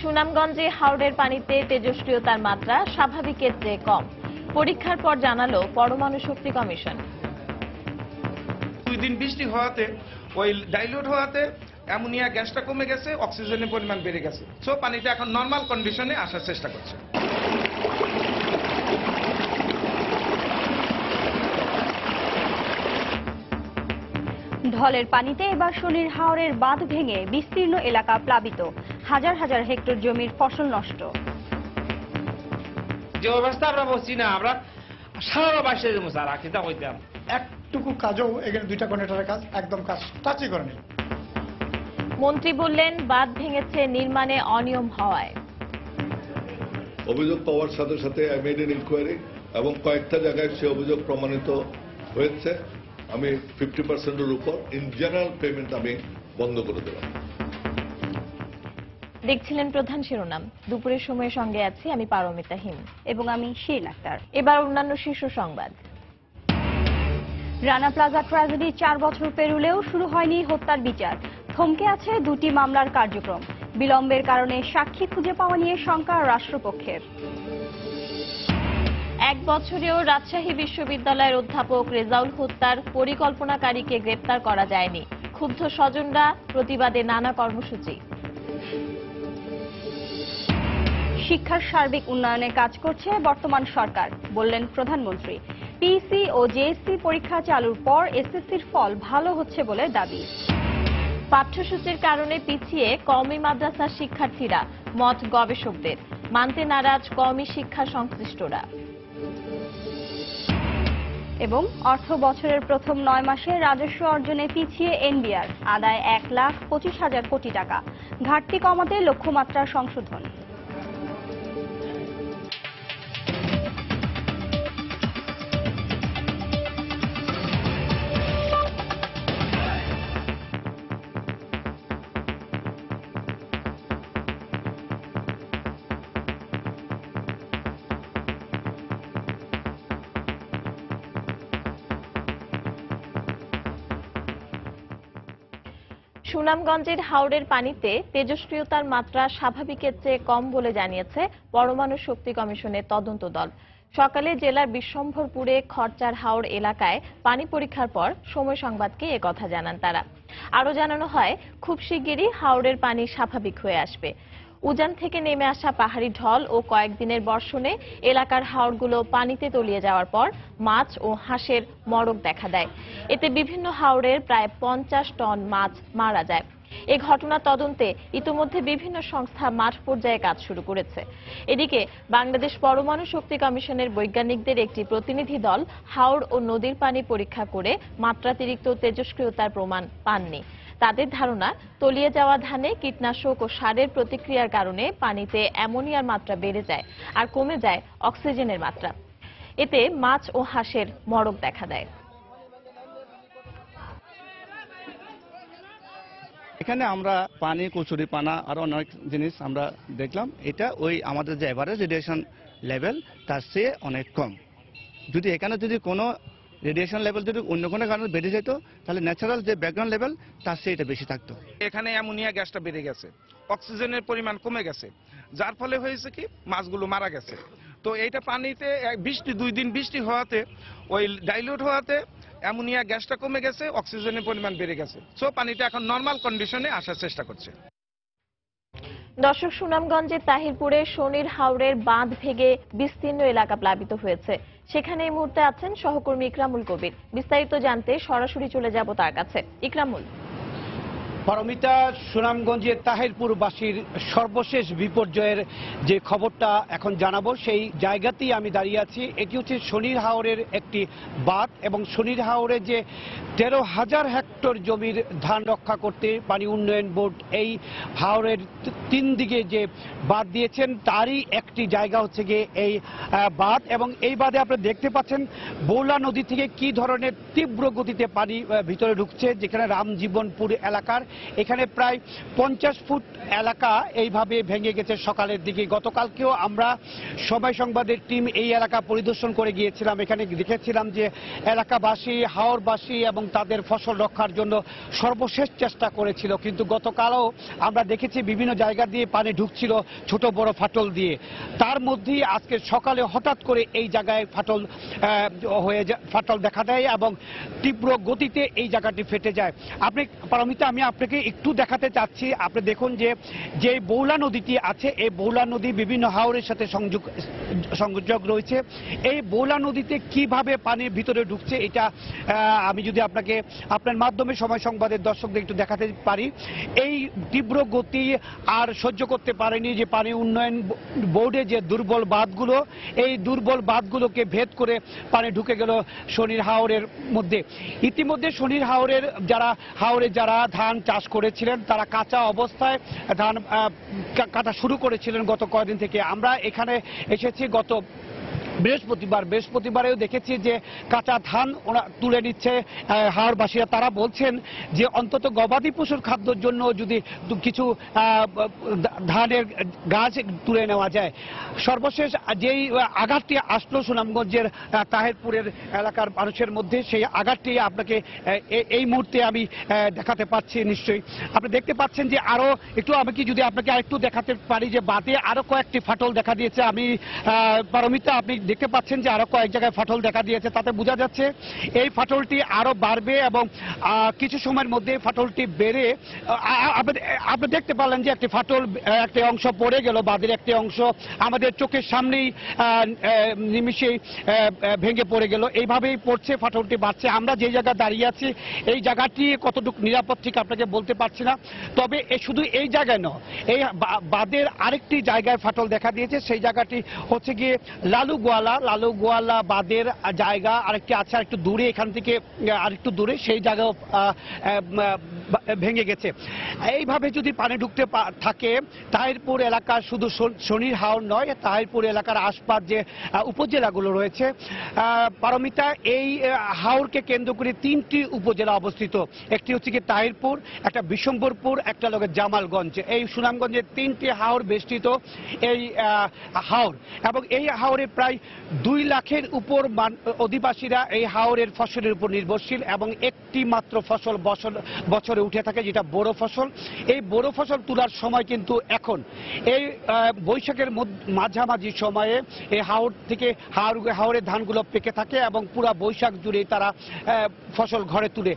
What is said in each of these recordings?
সুনামগঞ্জে হাওরের পানিতে তেজস্ক্রিয়তার মাত্রা স্বাভাবিকের চেয়ে কম। পরীক্ষার পর জানালো পরমাণু শক্তি কমিশন। 2 দিন বৃষ্টি হওয়াতে ওই ডাইলিউট হওয়াতে অ্যামোনিয়া গ্যাসটা কমে গেছে, অক্সিজেনের পরিমাণ বেড়ে গেছে। সো পানিটা এখন নর্মাল কন্ডিশনে আসার চেষ্টা করছে। ঢলের পানিতে এবার শনির হাওরের বাঁধ ভেঙে বিস্তীর্ণ এলাকা প্লাবিত, হাজার হাজার হেক্টর জমির ফসল নষ্ট। যে অবস্থা আমরা বলছি না, আমরা সারা বাসে জমো স্যার আখিতা কইতাম একটুকু কাজও এখানে 2টা কন্ট্রাক্টরের কাজ একদম কাজ টাচই করেনি। মন্ত্রী বললেন বাঁধ ভেঙেছে নির্মাণে অনিয়ম হওয়ায়। অভিযোগ পাওয়ার সাথে সাথে আই মেড এন ইনকোয়ারি এবং কয়েকটা জায়গায় সে অভিযোগ প্রমাণিত হয়েছে। আমি 50%-এর উপর ইন জেনারেল পেমেন্ট আমি বন্ধ করে দিলাম। দেখছিলেন প্রধান শিরোনাম। দুপুরের সময়ের সঙ্গে আছি আমি পারমিতা হিম এবং আমি শিরিন আক্তার। এবার অন্যান্য শীর্ষ সংবাদ। রানা প্লাজা ট্র্যাজেডি 4 বছর পেরুলেও শুরু হয়নি হত্যার বিচার। থমকে আছে 2টি মামলার কার্যক্রম। বিলম্বের কারণে সাক্ষী খুঁজে পাওয়া নিয়ে শঙ্কা রাষ্ট্রপক্ষের। 1 বছরেও রাজশাহী বিশ্ববিদ্যালয়ের অধ্যাপক রেজাউল হত্যার পরিকল্পনাকারীকে গ্রেপ্তার করা যায়নি। ক্ষুব্ধ স্বজনরা, প্রতিবাদে নানা কর্মসূচি। শিক্ষার সার্বিক উন্নয়নে কাজ করছে বর্তমান সরকার, বললেন প্রধানমন্ত্রী। পিইসি ও জেএসসি পরীক্ষা চালুর পর এসএসসির ফল ভালো হচ্ছে বলে দাবি। পাঠ্যসূচির কারণে পিছিয়ে কওমি মাদ্রাসার শিক্ষার্থীরা, মত গবেষকদের। মানতে নারাজ কওমি শিক্ষা সংশ্লিষ্টরা। এবং অর্থ বছরের প্রথম 9 মাসে রাজস্ব অর্জনে পিছিয়ে এনবিআর, আদায় 1,25,000 কোটি টাকা। ঘাটতি কমাতে লক্ষ্যমাত্রা সংশোধন। সুনামগঞ্জের হাওরের পানিতে তেজস্ক্রিয়তার মাত্রা স্বাভাবিকের চেয়ে কম বলে জানিয়েছে পরমাণু শক্তি কমিশনের তদন্ত দল। সকালে জেলার বিশ্বম্ভরপুরে খরচার হাওর এলাকায় পানি পরীক্ষার পর সময় সংবাদকে একথা জানান তারা। আরও জানানো হয়, খুব শিগগিরই হাওরের পানি স্বাভাবিক হয়ে আসবে। উজান থেকে নেমে আসা পাহাড়ি ঢল ও কয়েকদিনের বর্ষণে এলাকার হাওরগুলো পানিতে তলিয়ে যাওয়ার পর মাছ ও হাঁসের মড়ক দেখা দেয়। এতে বিভিন্ন হাওরের প্রায় 50 টন মাছ মারা যায়। এই ঘটনা তদন্তে ইতিমধ্যে বিভিন্ন সংস্থা মাঠ পর্যায়ে কাজ শুরু করেছে। এদিকে বাংলাদেশ পরমাণু শক্তি কমিশনের বৈজ্ঞানিকদের একটি প্রতিনিধি দল হাওর ও নদীর পানি পরীক্ষা করে মাত্রাতিরিক্ত তেজস্ক্রিয়তার প্রমাণ পাননি। তাদের ধারণা, তলিয়ে যাওয়া ধানে কীটনাশক ও সারের প্রতিক্রিয়ার কারণে পানিতে অ্যামোনিয়ার মাত্রা বেড়ে যায় আর কমে যায় অক্সিজেনের মাত্রা। এতে মাছ ও হাঁসের মড়ক দেখা দেয়। এখানে আমরা পানি, কচুরি পানা আর অনেক জিনিস আমরা দেখলাম। এটা ওই আমাদের যে এভারেজ রেডিয়েশন লেভেল তার চেয়ে অনেক কম। যদি এখানে যদি কোনো রেডিয়েশন লেভেল যদি অন্য কোনো কারণে বেড়ে যেত, তাহলে ন্যাচারাল যে ব্যাকগ্রাউন্ড লেভেল তার চেয়ে এটা বেশি থাকতো। এখানে অ্যামোনিয়া গ্যাসটা বেড়ে গেছে, অক্সিজেনের পরিমাণ কমে গেছে, যার ফলে হয়েছে কি মাছগুলো মারা গেছে। তো এইটা পানিতে 2 দিন বৃষ্টি হওয়াতে ওই ডাইলিউট হওয়াতে অ্যামোনিয়া গ্যাসটা কমে গেছে, অক্সিজেনের পরিমাণ বেড়ে গেছে। সো পানিটা এখন নর্মাল কন্ডিশনে আসার চেষ্টা করছে। দর্শক, সুনামগঞ্জের তাহিরপুরে শনির হাওরের বাঁধ ভেঙে বিস্তীর্ণ এলাকা প্লাবিত হয়েছে। সেখানে এই মুহূর্তে আছেন সহকর্মী ইকরামুল কবির। বিস্তারিত জানতে সরাসরি চলে যাব তার কাছে। ইকরামুল। পারমিতা, সুনামগঞ্জের তাহিরপুরবাসীর সর্বশেষ বিপর্যয়ের যে খবরটা এখন জানাবো, সেই জায়গাতেই আমি দাঁড়িয়ে আছি। এটি হচ্ছে শনির হাওরের একটি বাঁধ এবং শনির হাওরে যে 13,000 হেক্টর জমির ধান রক্ষা করতে পানি উন্নয়ন বোর্ড এই হাওরের 3 দিকে যে বাঁধ দিয়েছেন, তারই একটি জায়গা হচ্ছে গিয়ে এই বাঁধ। এবং এই বাঁধে আপনারা দেখতে পাচ্ছেন বৌলা নদী থেকে কি ধরনের তীব্র গতিতে পানি ভিতরে ঢুকছে, যেখানে রামজীবনপুর এলাকার এখানে প্রায় 50 ফুট এলাকা এইভাবে ভেঙে গেছে সকালের দিকে। গতকালকেও আমরা সময় সংবাদের টিম এই এলাকা পরিদর্শন করে গিয়েছিলাম। এখানে দেখেছিলাম যে এলাকাবাসী, হাওরবাসী এবং তাদের ফসল রক্ষার জন্য সর্বশেষ চেষ্টা করেছিল, কিন্তু গতকালও আমরা দেখেছি বিভিন্ন জায়গা দিয়ে পানি ঢুকছিল ছোট বড় ফাটল দিয়ে। তার মধ্যেই আজকে সকালে হঠাৎ করে এই জায়গায় ফাটল দেখা দেয় এবং তীব্র গতিতে এই জায়গাটি ফেটে যায়। আপনি পারমিতা, আমি আপনাকে একটু দেখাতে চাচ্ছি। আপনি দেখুন যে বৌলা নদীটি আছে, এই বৌলা নদী বিভিন্ন হাওরের সাথে সংযোগ রয়েছে। এই বৌলা নদীতে কিভাবে পানির ভিতরে ঢুকছে এটা আমি যদি আপনার মাধ্যমে সময় সংবাদের দর্শকদের একটু দেখাতে পারি। এই তীব্র গতি আর সহ্য করতে পারেনি যে পানি উন্নয়ন বোর্ডে যে দুর্বল বাঁধগুলো, এই দুর্বল বাঁধগুলোকে ভেদ করে পানি ঢুকে গেল শনির হাওরের মধ্যে। ইতিমধ্যে শনির হাওরে যারা ধান চাষ করেছিলেন তারা কাঁচা অবস্থায় ধান কাটা শুরু করেছিলেন গত কয়েকদিন থেকে। আমরা এখানে এসেছি গত বৃহস্পতিবারেও দেখেছি যে কাঁচা ধান ওরা তুলে নিচ্ছে হাওরবাসীরা। তারা বলছেন যে অন্তত গবাদি পশুর খাদ্যের জন্য যদি কিছু ধানের গাছ তুলে নেওয়া যায়। সর্বশেষ যেই আঘাতটি আসলো সুনামগঞ্জের তাহেরপুরের এলাকার মানুষের মধ্যে, সেই আঘাতটি আপনাকে এই মুহূর্তে আমি দেখাতে পাচ্ছি। নিশ্চয়ই আপনি দেখতে পাচ্ছেন যে আরো একটু যদি আপনাকে আরেকটু দেখাতে পারি যে বাদে আরো কয়েকটি ফাটল দেখা দিয়েছে। আমি পারমিতা, আপনি দেখতে পাচ্ছেন যে আরো কয়েক জায়গায় ফাটল দেখা দিয়েছে। তাতে বোঝা যাচ্ছে এই ফাটলটি আরো বাড়বে এবং কিছু সময়ের মধ্যে ফাটলটি বেড়ে আপনি দেখতে পারলেন যে একটি ফাটল, একটি অংশ পড়ে গেল, বাঁধের একটি অংশ আমাদের চোখের সামনেই নিমিষেই ভেঙে পড়ে গেল। এইভাবেই পড়ছে, ফাটলটি বাড়ছে। আমরা যে জায়গায় দাঁড়িয়ে আছি এই জায়গাটি কতটুকু নিরাপদ ঠিক আপনাকে বলতে পারছি না। তবে শুধু এই জায়গায় নয়, এই বাঁধের আরেকটি জায়গায় ফাটল দেখা দিয়েছে। সেই জায়গাটি হচ্ছে গিয়ে লালুগোয়ালা বাঁধের জায়গা আরেকটি আছে, আরেকটু দূরে, এখান থেকে আরেকটু দূরে, সেই জায়গাও ভেঙে গেছে। এইভাবে যদি পানি ঢুকতে থাকে তাহিরপুর এলাকার শুধু শনির হাওর নয়, তাহিরপুর এলাকার আশপাশ যে উপজেলাগুলো রয়েছে পারমিতা, এই হাওরকে কেন্দ্র করে 3টি উপজেলা অবস্থিত। একটি হচ্ছে কি তাহিরপুর, একটা বিশম্বরপুর, একটা লোকের জামালগঞ্জ। এই সুনামগঞ্জের 3টি হাওর বেষ্টিত এই হাওর, এবং এই হাওরে প্রায় 2 লাখের উপর অধিবাসীরা এই হাওরের ফসলের উপর নির্ভরশীল এবং একটি মাত্র ফসল বছরে উঠে থাকে, যেটা বড় ফসল। এই বড় ফসল তোলার সময় কিন্তু এখন এই বৈশাখের মাঝামাঝি সময়ে এই হাওর থেকে হাওরের ধানগুলো পেকে থাকে এবং পুরা বৈশাখ জুড়ে তারা ফসল ঘরে তুলে।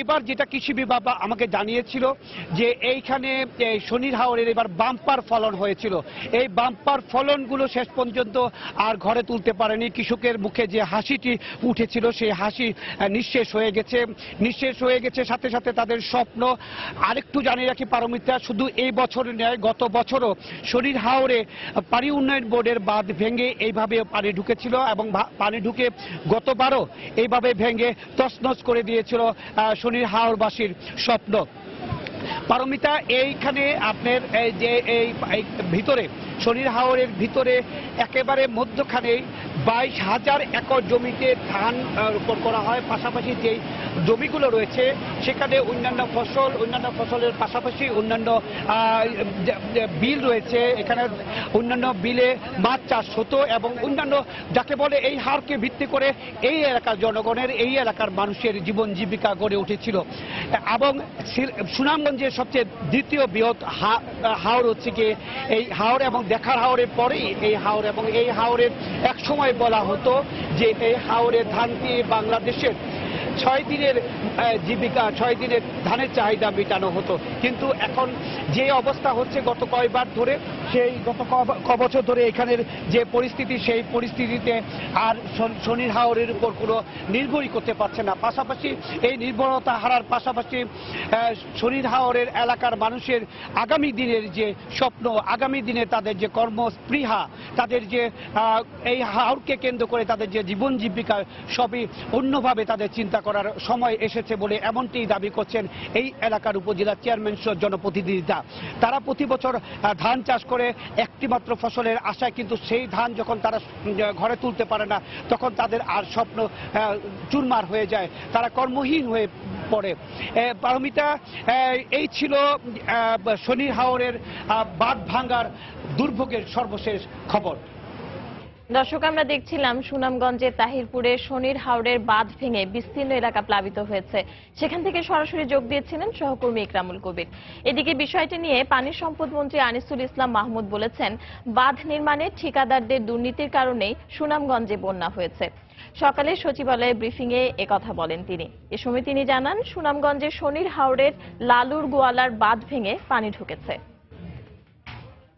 এবার যেটা কৃষি বিভাগ আমাকে জানিয়েছিল যে এইখানে শনির হাওরের এবার বাম্পার ফলন হয়েছিল। এই বাম্পার ফলনগুলো শেষ পর্যন্ত আর ঘরে তুলতে পারেনি। কৃষকের মুখে যে হাসিটি উঠেছিল সেই হাসি নিঃশেষ হয়ে গেছে। সাথে সাথে তাদের স্বপ্ন। আরেকটু জানিয়ে রাখি পারমিতা, শুধু এই বছরের নয়, গত বছরও শনির হাওরে পানি উন্নয়ন বোর্ডের বাঁধ ভেঙে এইভাবে পানি ঢুকেছিল এবং পানি ঢুকে গতবারও এইভাবে ভেঙে তছনছ করে দিয়েছিল শনির হাওরবাসীর স্বপ্ন। পারমিতা, এইখানে আপনার যে এই ভিতরে শনির হাওরের ভিতরে একেবারে মধ্যখানে 22,000 একর জমিতে ধান রোপণ করা হয়। পাশাপাশি যেই জমিগুলো রয়েছে সেখানে অন্যান্য ফসলের পাশাপাশি অন্যান্য বিল রয়েছে। এখানে অন্যান্য বিলে মাছ চাষ হতো এবং অন্যান্য যাকে বলে এই হাওরকে ভিত্তি করে এই এলাকার জনগণের, এই এলাকার মানুষের জীবন জীবিকা গড়ে উঠেছিল। এবং সুনামগঞ্জের সবচেয়ে দ্বিতীয় বৃহৎ হাওর হচ্ছে কি এই হাওর, এবং দেখার হাওরের পরেই এই হাওর। এবং এই হাওরের এক সময় বলা হতো যে এই হাওরের ধান দিয়ে বাংলাদেশের 6 দিনের জীবিকা, 6 দিনের ধানের চাহিদা মেটানো হতো। কিন্তু এখন যে অবস্থা হচ্ছে গত কয়েকবার ধরে, সেই গত কবছর ধরে এখানের যে পরিস্থিতি, সেই পরিস্থিতিতে আর শনির হাওরের উপর কোনো নির্ভরই করতে পারছে না। পাশাপাশি এই নির্ভরতা হারার পাশাপাশি শনির হাওরের এলাকার মানুষের আগামী দিনের যে স্বপ্ন, আগামী দিনে তাদের যে কর্মস্পৃহা, তাদের যে এই হাওরকে কেন্দ্র করে তাদের যে জীবন জীবিকা, সবই অন্যভাবে তাদের চিন্তা করার সময় এসেছে বলে এমনটি দাবি করছেন এই এলাকার উপজেলা চেয়ারম্যান সহ জনপ্রতিনিধিরা। তারা প্রতি বছর ধান চাষ করে একটি মাত্র ফসলের আশায়, কিন্তু সেই ধান যখন তারা ঘরে তুলতে পারে না তখন তাদের আর স্বপ্ন চুরমার হয়ে যায়। তারা কর্মহীন হয়ে পড়ে। পারমিতা, এই ছিল শনির হাওরের বাঁধ ভাঙ্গার দুর্ভোগের সর্বশেষ খবর। দর্শক, আমরা দেখছিলাম সুনামগঞ্জের তাহিরপুরে শনির হাওরের বাঁধ ভেঙে বিস্তীর্ণ এলাকা প্লাবিত হয়েছে। সেখান থেকে সরাসরি যোগ দিয়েছিলেন সহকর্মী ইকরামুল কবির। এদিকে বিষয়টি নিয়ে পানি সম্পদ মন্ত্রী আনিসুল ইসলাম মাহমুদ বলেছেন, বাঁধ নির্মাণে ঠিকাদারদের দুর্নীতির কারণেই সুনামগঞ্জে বন্যা হয়েছে। সকালে সচিবালয়ে ব্রিফিংয়ে একথা বলেন তিনি। এ সময় তিনি জানান, সুনামগঞ্জের শনির হাওরের লালুর গোয়ালার বাঁধ ভেঙে পানি ঢুকেছে।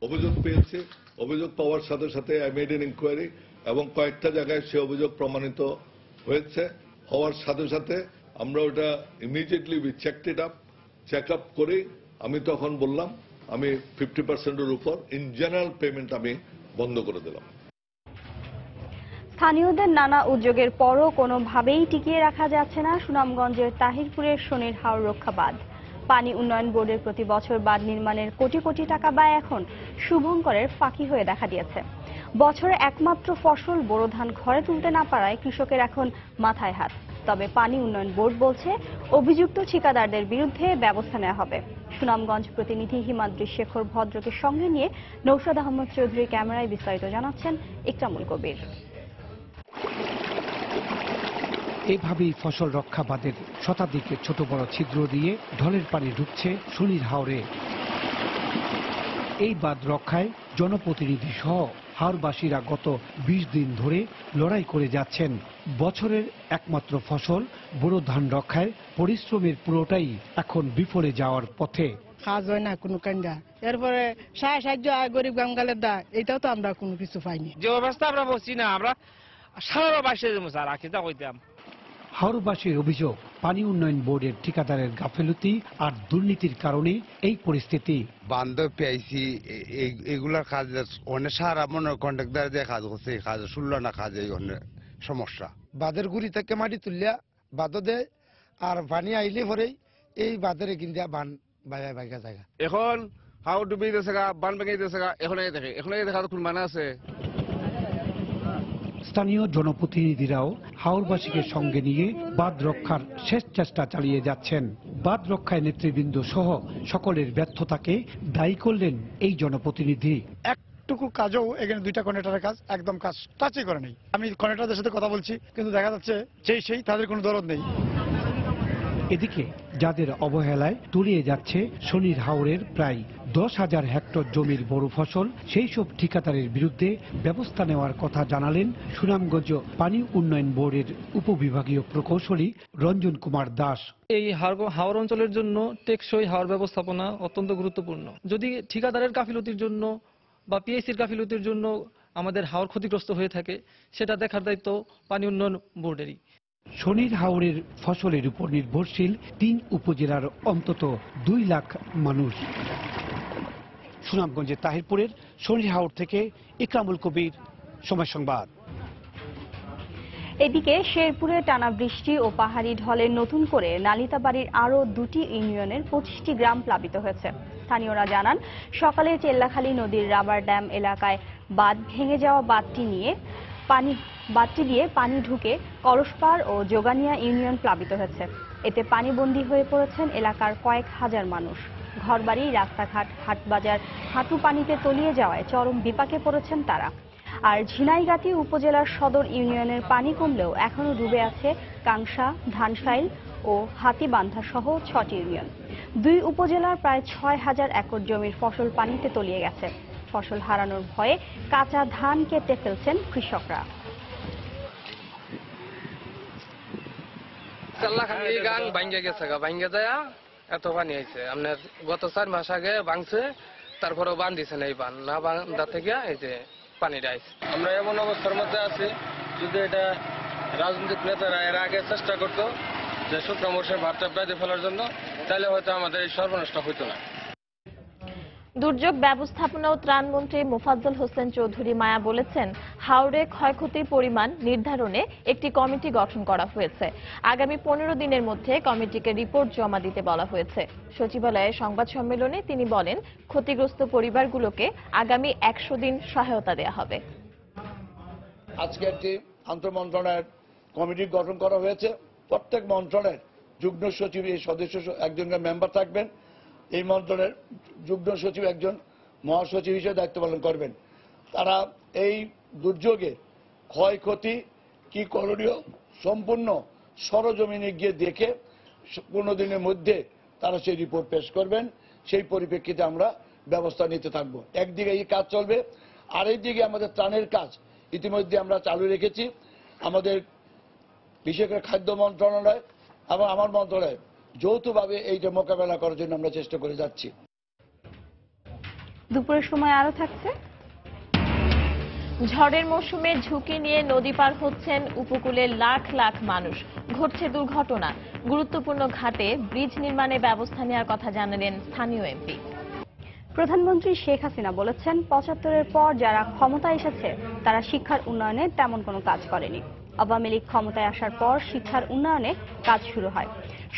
অভিযোগ পেয়েছে, অভিযোগ পাওয়ার সাথে সাথে আই মেড এন ইনকোয়ারি এবং কয়েকটা জায়গায় সে অভিযোগ প্রমাণিত হয়েছে। হওয়ার সাথে সাথে আমরা ওটা immediately we checked it up, check up করে আমি তখন বললাম আমি 50%-এর উপর ইন জেনারেল পেমেন্ট আমি বন্ধ করে দিলাম। স্থানীয়দের নানা উদ্যোগের পরও কোনোভাবেই টিকিয়ে রাখা যাচ্ছে না সুনামগঞ্জের তাহিরপুরের শনির হাওর রক্ষা বাঁধ। পানি উন্নয়ন বোর্ডের প্রতি বছর বাঁধ নির্মাণের কোটি কোটি টাকা ব্যয় এখন শুভঙ্করের ফাঁকি হয়ে দেখা দিয়েছে। বছরে একমাত্র ফসল বোরো ধান ঘরে তুলতে না পারায় কৃষকের এখন মাথায় হাত। তবে পানি উন্নয়ন বোর্ড বলছে, অভিযুক্ত ঠিকাদারদের বিরুদ্ধে ব্যবস্থা নেওয়া হবে। সুনামগঞ্জ প্রতিনিধি হিমাদ্রি শেখর ভদ্রকে সঙ্গে নিয়ে নৌশাদ আহমদ চৌধুরী ক্যামেরায় বিস্তারিত জানাচ্ছেন ইকরামুল কবির। এভাবেই ফসল রক্ষা বাঁধের শতাধিকের ছোট বড় ছিদ্র দিয়ে ঢলের পানি ঢুকছে শনির হাওরে। এই বাঁধ রক্ষায় জনপ্রতিনিধি সহ হাওরবাসীরা গত 20 দিন ধরে লড়াই করে যাচ্ছেন। বছরের একমাত্র ফসল বোরো ধান রক্ষায় পরিশ্রমের পুরোটাই এখন বিফলে যাওয়ার পথে। কাজ হয় না কোনো কান্দা, এরপরে সাহায্য গরিব গামগালের দা, এটাও তো আমরা কোনো কিছু পাইনি। যে অবস্থা আমরা বলছি না, আমরা সারা বাসে যাবো স্যার, আখিটা কইতাম। হাওরবাসীর অভিযোগ, পানি উন্নয়ন বোর্ডের ঠিকাদারের গাফেলতি আর দুর্নীতির কারণে এই পরিস্থিতি। বান্ধব পেয়েছি এগুলার কাজ অনেক সারা মনে কন্ট্রাক্টর দিয়ে কাজ করছে, এই কাজ শুনল না, কাজ এই অনেক সমস্যা। বাঁধের গুড়ি থেকে মাটি তুলিয়া বাঁধ দেয়, আর পানি আইলে পরেই এই বাঁধের কিনতে বান বাইয়া বাইকা জায়গা। এখন হাওর ডুবে দিতেছে গা, বান ভেঙে দিতেছে গা, এখন দেখা কোন মানে আছে। স্থানীয় জনপ্রতিনিধিরাও হাওরবাসীকে সঙ্গে নিয়ে বাঁধ রক্ষার শেষ চেষ্টা চালিয়ে যাচ্ছেন। বাঁধ রক্ষায় নেতৃবৃন্দ সহ সকলের ব্যর্থতাকে দায়ী করলেন এই জনপ্রতিনিধি। একটুকু কাজও এখানে 2টা কন্ট্রাক্টরের কাজ একদম কাজ টাচই করে নেই। আমি কন্ট্রাক্টরদের সাথে কথা বলছি, কিন্তু দেখা যাচ্ছে সেই তাদের কোনো দরদ নেই। এদিকে যাদের অবহেলায় তলিয়ে যাচ্ছে শনির হাওরের প্রায় 10,000 হেক্টর জমির বড় ফসল, সেই সব ঠিকাদারের বিরুদ্ধে ব্যবস্থা নেওয়ার কথা জানালেন সুনামগঞ্জ পানি উন্নয়ন বোর্ডের উপবিভাগীয় প্রকৌশলী রঞ্জন কুমার দাস। এই হাওর অঞ্চলের জন্য টেকসই হাওর ব্যবস্থাপনা অত্যন্ত গুরুত্বপূর্ণ। যদি ঠিকাদারের গাফিলতির জন্য বা পিএসসির গাফিলতির জন্য আমাদের হাওর ক্ষতিগ্রস্ত হয়ে থাকে, সেটা দেখার দায়িত্ব পানি উন্নয়ন বোর্ডেরই। শনির হাওরের ফসলের উপর নির্ভরশীল 3 উপজেলার অন্তত 2 লাখ মানুষ। সুনামগঞ্জের তাহিরপুরের শনির হাওর থেকে ইকরামুল কবির, সময় সংবাদ। এদিকে শেরপুরে টানা বৃষ্টি ও পাহাড়ি ঢলে নতুন করে নালিতাবাড়ির আরও 2টি ইউনিয়নের 25টি গ্রাম প্লাবিত হয়েছে। স্থানীয়রা জানান, সকালে চেল্লাখালী নদীর রাবার ড্যাম এলাকায় বাঁধ ভেঙে যাওয়া বাঁধটি দিয়ে পানি ঢুকে করসপাড় ও যোগানিয়া ইউনিয়ন প্লাবিত হয়েছে। এতে পানিবন্দী হয়ে পড়েছেন এলাকার কয়েক হাজার মানুষ। ঘরবাড়ি, রাস্তাঘাট, হাটবাজার হাঁটু পানিতে তলিয়ে যাওয়ায় চরম বিপাকে পড়েছেন তারা। আর ঝিনাইগাতি উপজেলার সদর ইউনিয়নের পানি কমলেও এখনও ডুবে আছে কাংসা, ধানসাইল ও হাতিবান্ধা সহ 6টি ইউনিয়ন। 2 উপজেলার প্রায় 6,000 একর জমির ফসল পানিতে তলিয়ে গেছে। ফসল হারানোর ভয়ে কাঁচা ধান কেটে ফেলছেন কৃষকরা। চেল্লাখালী গাং ভাঙ্গে গেছে, ভাঙ্গে যায় এত পানি হয়েছে। আপনার গত 4 মাস আগে ভাঙছে, তারপরেও বান দিছে না। এই বান না বান্ধা থেকে এই যে পানিটা আইছে। আমরা এমন অবস্থার মধ্যে আছি, যদি এটা রাজনৈতিক নেতারা এর আগে চেষ্টা করতো যে শুকনো মরশুমে ভাতটা বেঁধে ফেলার জন্য, তাহলে হয়তো আমাদের এই সর্বনষ্ট হইতো না। দুর্যোগ ব্যবস্থাপনা ও ত্রাণ মন্ত্রী মোফাজ্জল হোসেন চৌধুরী মায়া বলেছেন, হাওরে ক্ষয়ক্ষতির পরিমাণ নির্ধারণে একটি কমিটি গঠন করা হয়েছে। আগামী 15 দিনের মধ্যে কমিটিকে রিপোর্ট জমা দিতে বলা হয়েছে। সচিবালয়ে সংবাদ সম্মেলনে তিনি বলেন, ক্ষতিগ্রস্ত পরিবারগুলোকে আগামী 100 দিন সহায়তা দেওয়া হবে। আজকে একটি আন্তঃমন্ত্রণালয়ের কমিটি গঠন করা হয়েছে। প্রত্যেক মন্ত্রণালয়ের যুগ্ম সচিব এই সদস্য একজন মেম্বার থাকবেন, এই মন্ত্রণের যুগ্ম সচিব একজন মহাসচিব হিসেবে দায়িত্ব পালন করবেন। তারা এই দুর্যোগে ক্ষয়ক্ষতি কি করণীয় সম্পূর্ণ সরজমিনে গিয়ে দেখে 15 দিনের মধ্যে তারা সেই রিপোর্ট পেশ করবেন। সেই পরিপ্রেক্ষিতে আমরা ব্যবস্থা নিতে থাকবো। একদিকে এই কাজ চলবে, আরেকদিকে আমাদের ত্রাণের কাজ ইতিমধ্যে আমরা চালু রেখেছি। আমাদের বিশেষ করে খাদ্য মন্ত্রণালয় এবং আমার মন্ত্রণালয় যৌথভাবে এইটা মোকাবেলা করার জন্য আমরা চেষ্টা করে যাচ্ছি। দুপুরের সময় আরো থাকছে। ঝড়ের মৌসুমে ঝুঁকি নিয়ে নদী পার হচ্ছেন উপকূলের লাখ লাখ মানুষ। ঘটছে দুর্ঘটনা। গুরুত্বপূর্ণ ঘাটে ব্রিজ নির্মাণে ব্যবস্থা নেওয়ার কথা জানালেন স্থানীয় এমপি। প্রধানমন্ত্রী শেখ হাসিনা বলেছেন ৭৫-এর পর যারা ক্ষমতায় এসেছে তারা শিক্ষার উন্নয়নে তেমন কোনো কাজ করেনি। আওয়ামী লীগ ক্ষমতায় আসার পর শিক্ষার উন্নয়নে কাজ শুরু হয়।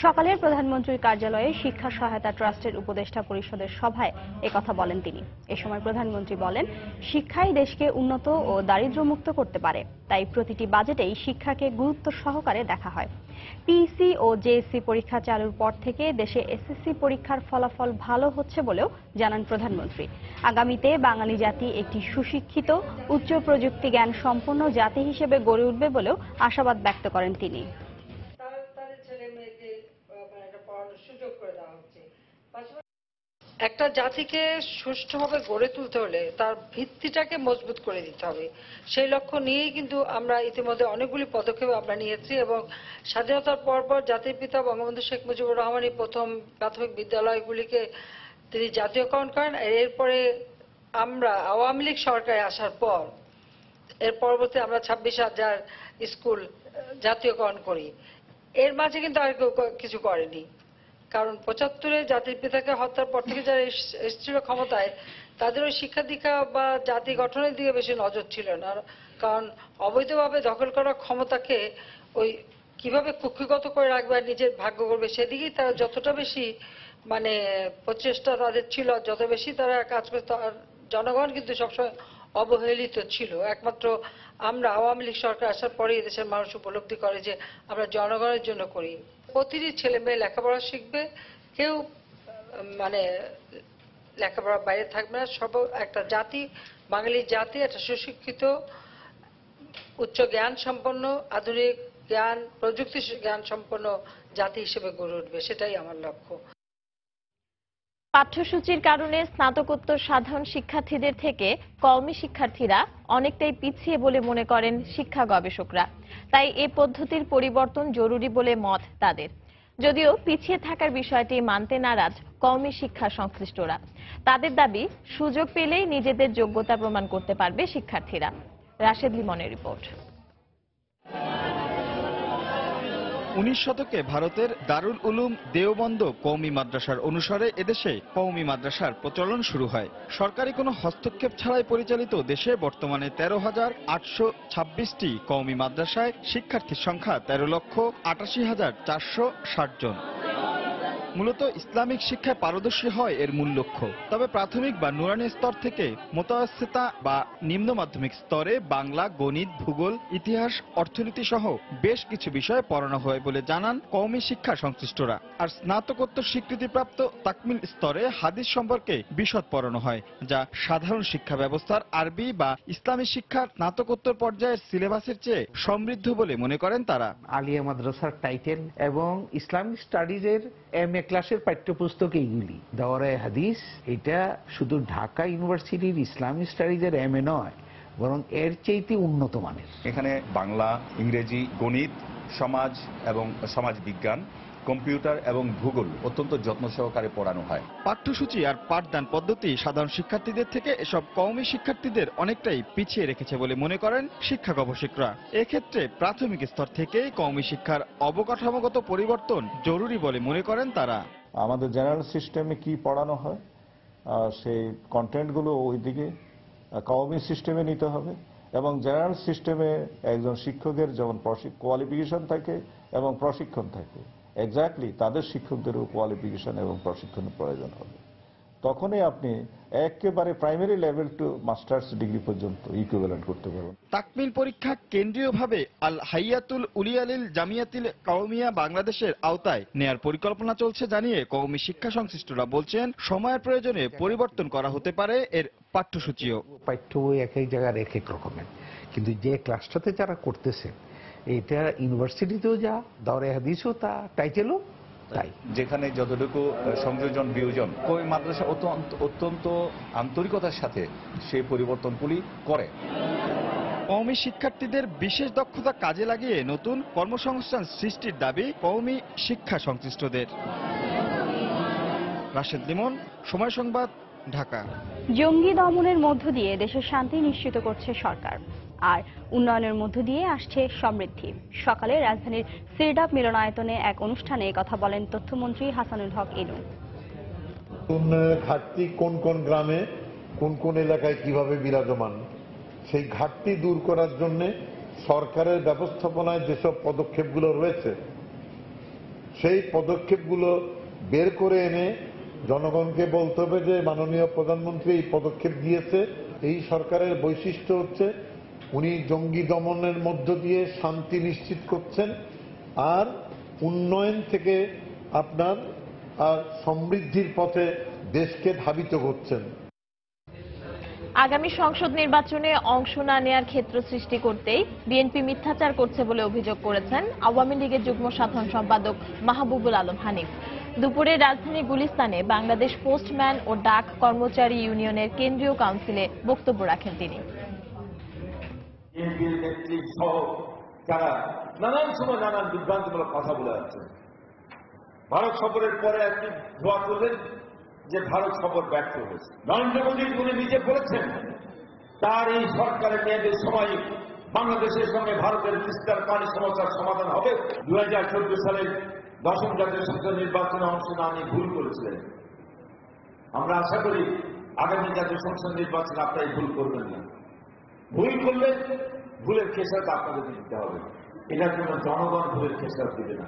সকালে প্রধানমন্ত্রীর কার্যালয়ে শিক্ষা সহায়তা ট্রাস্টের উপদেষ্টা পরিষদের সভায় একথা বলেন তিনি। এ সময় প্রধানমন্ত্রী বলেন, শিক্ষাই দেশকে উন্নত ও দারিদ্র্যমুক্ত করতে পারে, তাই প্রতিটি বাজেটেই শিক্ষাকে গুরুত্ব সহকারে দেখা হয়। পিইসি ও জেএসসি পরীক্ষা চালুর পর থেকে দেশে এসএসসি পরীক্ষার ফলাফল ভালো হচ্ছে বলেও জানান প্রধানমন্ত্রী। আগামীতে বাঙালি জাতি একটি সুশিক্ষিত, উচ্চ প্রযুক্তি জ্ঞান সম্পন্ন জাতি হিসেবে গড়ে উঠবে বলেও আশাবাদ ব্যক্ত করেন তিনি। একটা জাতিকে সুষ্ঠুভাবে গড়ে তুলতে হলে তার ভিত্তিটাকে মজবুত করে দিতে হবে। সেই লক্ষ্য নিয়েই কিন্তু আমরা ইতিমধ্যে অনেকগুলি পদক্ষেপ আমরা নিয়েছি এবং স্বাধীনতার পরপর জাতির পিতা বঙ্গবন্ধু শেখ মুজিবুর রহমানই প্রথম প্রাথমিক বিদ্যালয়গুলিকে তিনি জাতীয়করণ করেন। এরপরে আমরা আওয়ামী লীগ সরকারে আসার পর এর পরবর্তী আমরা 26,000 স্কুল জাতীয়করণ করি। এর মাঝে কিন্তু আর কিছু করেনি, কারণ 75-এ জাতির পিতাকে হত্যার পর থেকে যারা এসেছিল ক্ষমতায় তাদের ওই শিক্ষা দীক্ষা বা জাতি গঠনের দিকে বেশি নজর ছিল না। কারণ অবৈধভাবে দখল করা ক্ষমতাকে ওই কিভাবে কুক্ষিগত করে রাখবে আর নিজের ভাগ্য করবে সেদিকেই তারা যতটা বেশি প্রচেষ্টা তাদের ছিল, যত বেশি তারা কাজ করত। জনগণ কিন্তু সবসময় অবহেলিত ছিল। একমাত্র আমরা আওয়ামী লীগ সরকার আসার পরে দেশের মানুষ উপলব্ধি করে যে আমরা জনগণের জন্য করি। প্রতিটি ছেলে মেয়ে লেখাপড়া শিখবে, কেউ লেখাপড়ার বাইরে থাকবে না। সব একটা জাতি, বাঙালি জাতি একটা সুশিক্ষিত, উচ্চ জ্ঞান সম্পন্ন, আধুনিক জ্ঞান, প্রযুক্তি জ্ঞান সম্পন্ন জাতি হিসেবে গড়ে উঠবে, সেটাই আমার লক্ষ্য। পাঠ্যসূচির কারণে স্নাতকোত্তর সাধারণ শিক্ষার্থীদের থেকে কওমি শিক্ষার্থীরা অনেকটাই পিছিয়ে বলে মনে করেন শিক্ষা গবেষকরা। তাই এ পদ্ধতির পরিবর্তন জরুরি বলে মত তাদের। যদিও পিছিয়ে থাকার বিষয়টি মানতে নারাজ কওমি শিক্ষা সংশ্লিষ্টরা। তাদের দাবি, সুযোগ পেলেই নিজেদের যোগ্যতা প্রমাণ করতে পারবে শিক্ষার্থীরা। রাশেদ লিমনের রিপোর্ট। 19 শতকে ভারতের দারুল উলুম দেওবন্দ কওমি মাদ্রাসার অনুসারে এদেশে কওমি মাদ্রাসার প্রচলন শুরু হয়। সরকারি কোনো হস্তক্ষেপ ছাড়াই পরিচালিত দেশে বর্তমানে 13,826টি কওমি মাদ্রাসায় শিক্ষার্থীর সংখ্যা 13,88,460 জন। মূলত ইসলামিক শিক্ষায় পারদর্শী হয় এর মূল লক্ষ্য। তবে প্রাথমিক বা নুরানি স্তর থেকে মোতাওয়াসিতা বা নিম্ন মাধ্যমিক স্তরে বাংলা, গণিত, ভূগোল, ইতিহাস, অর্থনীতি সহ বেশ কিছু বিষয় পড়ানো হয় বলে জানান কওমি শিক্ষা সংশ্লিষ্টরা। আর স্নাতকোত্তর স্বীকৃতিপ্রাপ্ত তাকমিল স্তরে হাদিস সম্পর্কে বিশদ পড়ানো হয়, যা সাধারণ শিক্ষা ব্যবস্থার আরবি বা ইসলামী শিক্ষার স্নাতকোত্তর পর্যায়ের সিলেবাসের চেয়ে সমৃদ্ধ বলে মনে করেন তারা। আলিয়া মাদ্রাসার টাইটেল এবং ইসলামিক স্টাডিজের MA ক্লাসের পাঠ্যপুস্তক এইগুলি। দাওরায়ে হাদিস এটা শুধু ঢাকা ইউনিভার্সিটির ইসলামিক স্টাডিজের MA নয়, বরং এর চাইতে উন্নত মানের। এখানে বাংলা, ইংরেজি, গণিত, সমাজ এবং সমাজ বিজ্ঞান, কম্পিউটার এবং ভূগোল অত্যন্ত যত্ন সহকারে পড়ানো হয়। পাঠ্যসূচি আর পাঠদান পদ্ধতি সাধারণ শিক্ষার্থীদের থেকে এসব কওমি শিক্ষার্থীদের অনেকটাই পিছিয়ে রেখেছে বলে মনে করেন শিক্ষা গবেষকরা। এক্ষেত্রে প্রাথমিক স্তর থেকেই কওমি শিক্ষার অবকাঠামোগত পরিবর্তন জরুরি বলে মনে করেন তারা। আমাদের জেনারেল সিস্টেমে কি পড়ানো হয় সেই কন্টেন্টগুলো ওইদিকে কওমি সিস্টেমে নিতে হবে এবং জেনারেল সিস্টেমে একজন শিক্ষকের যেমন কোয়ালিফিকেশন থাকে এবং প্রশিক্ষণ থাকে, এক্স্যাক্টলি তাদের শিক্ষকদেরও কোয়ালিফিকেশন এবং প্রশিক্ষণের প্রয়োজন হবে। তখনই আপনি একেবারে primary level to masters degree পর্যন্ত ইকুইভ্যালেন্ট করতে পারবেন। তাকমিল পরীক্ষা কেন্দ্রীয়ভাবে আল হাইয়াতুল উলিয়ালিল জামিয়াতিল কওমিয়া বাংলাদেশের আওতায় নেয়ার পরিকল্পনা চলছে জানিয়ে কওমি শিক্ষা সংশ্লিষ্টরা বলছেন, সময়ের প্রয়োজনে পরিবর্তন করা হতে পারে এর পাঠ্যসূচিও। পাঠ্য বই এক এক জায়গার এক এক রকমের, কিন্তু যে ক্লাসটাতে যারা করতেছে এটা ইউনিভার্সিটিতেও যা, দাওরায়ে হাদিসও তা, টাইটেলও তাই। যেখানে যতটুকু সংযোজন বিয়োজন কওমি মাদ্রাসা অত্যন্ত আন্তরিকতার সাথে সেই পরিবর্তনগুলি করে। কওমি শিক্ষার্থীদের বিশেষ দক্ষতা কাজে লাগিয়ে নতুন কর্মসংস্থান সৃষ্টির দাবি কওমি শিক্ষা সংশ্লিষ্টদের। রাশেদ লিমন, সময় সংবাদ, ঢাকা। জঙ্গি দমনের মধ্য দিয়ে দেশের শান্তি নিশ্চিত করছে সরকার, আর উন্নয়নের মধ্য দিয়ে আসছে সমৃদ্ধি। সকালে রাজধানীর সিরডাপ মিলনায়তনে এক অনুষ্ঠানে কথা বলেন তথ্যমন্ত্রী হাসানুল হক ইনু। উন্নয়নের ঘাটতি কোন কোন গ্রামে কোন কোন এলাকায় কিভাবে বিরাজমান, সেই ঘাটতি দূর করার জন্য সরকারের ব্যবস্থাপনায় যেসব পদক্ষেপগুলো রয়েছে সেই পদক্ষেপগুলো বের করে এনে জনগণকে বলতে হবে যে মাননীয় প্রধানমন্ত্রী এই পদক্ষেপ দিয়েছে। এই সরকারের বৈশিষ্ট্য হচ্ছে উনি জঙ্গি দমনের মধ্য দিয়ে শান্তি নিশ্চিত করছেন আর উন্নয়ন থেকে আপনার সমৃদ্ধির পথে দেশকে ধাবিত করছেন। আগামী সংসদ নির্বাচনে অংশ না নেয়ার ক্ষেত্র সৃষ্টি করতেই বিএনপি মিথ্যাচার করছে বলে অভিযোগ করেছেন আওয়ামী লীগের যুগ্ম সাধারণ সম্পাদক মাহবুবুল আলম হানিফ। দুপুরে রাজধানী গুলিস্তানে বাংলাদেশ পোস্টম্যান ও ডাক কর্মচারী ইউনিয়নের কেন্দ্রীয় কাউন্সিলে বক্তব্য রাখেন তিনি। যারা নানান সময় নানান বিভ্রান্তিমূলক কথা বলে যাচ্ছে, ভারত সফরের পরে একটি দোয়া করলেন যে ভারত সফর ব্যর্থ হয়েছে। নরেন্দ্র মোদী উনি নিজে বলেছেন তার এই সরকারের মেয়াদের সময় বাংলাদেশের সঙ্গে ভারতের তিস্তার পানি সমস্যার সমাধান হবে। 2014 সালের 10ম জাতীয় সংসদ নির্বাচনে অংশ না নিয়ে ভুল করেছিলেন। আমরা আশা করি আগামী জাতীয় সংসদ নির্বাচনে আপনারা ভুল করবেন না। ভুল করলে ভুলের খেসারত আপনাদের দিতে হবে, এটার জন্য জনগণ ভুলের খেসারত দিবে না।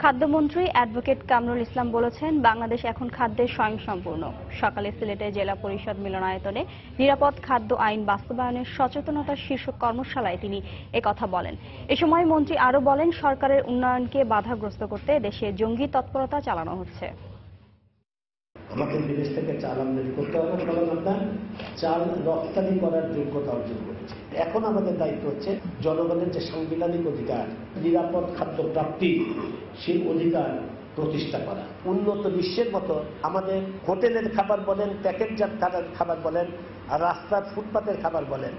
খাদ্যমন্ত্রী অ্যাডভোকেট কামরুল ইসলাম বলেছেন, বাংলাদেশ এখন খাদ্যে স্বয়ংসম্পূর্ণ। সকালে সিলেটে জেলা পরিষদ মিলনায়তনে নিরাপদ খাদ্য আইন বাস্তবায়নের সচেতনতা শীর্ষক কর্মশালায় তিনি একথা বলেন। এ সময় মন্ত্রী আরও বলেন, সরকারের উন্নয়নকে বাধাগ্রস্ত করতে দেশে জঙ্গি তৎপরতা চালানো হচ্ছে। আমাদের বিদেশ থেকে চাল আমদানি করতে হবে, কারণ আপনার চাল রপ্তানি করার যোগ্যতা অর্জন করেছে। এখন আমাদের দায়িত্ব হচ্ছে জনগণের যে সাংবিধানিক অধিকার, নিরাপদ খাদ্য প্রাপ্তি, সেই অধিকার প্রতিষ্ঠা করা। উন্নত বিশ্বের মতো আমাদের হোটেলের খাবার বলেন, প্যাকেটজাত খাবার বলেন, আর রাস্তার ফুটপাতের খাবার বলেন,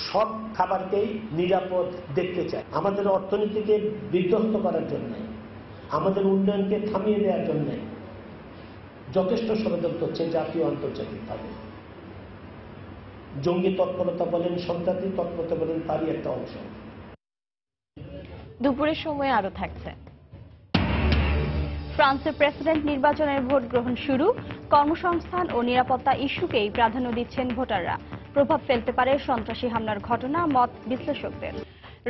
সব খাবারকেই নিরাপদ দেখতে চাই। আমাদের অর্থনীতিকে বিধ্বস্ত করার জন্য, আমাদের উন্নয়নকে থামিয়ে দেওয়ার জন্য যথেষ্ট ষড়যন্ত্র হচ্ছে জাতীয় আন্তর্জাতিকভাবে। জঙ্গি তৎপরতা বলেন, সন্ত্রাসী তৎপরতা বলেন, তারই একটা অংশ। দুপুরের সময় আরো থাকছে। ফ্রান্সের প্রেসিডেন্ট নির্বাচনের ভোট গ্রহণ শুরু। কর্মসংস্থান ও নিরাপত্তা ইস্যুকেই প্রাধান্য দিচ্ছেন ভোটাররা। প্রভাব ফেলতে পারে সন্ত্রাসী হামলার ঘটনা, মত বিশ্লেষকদের।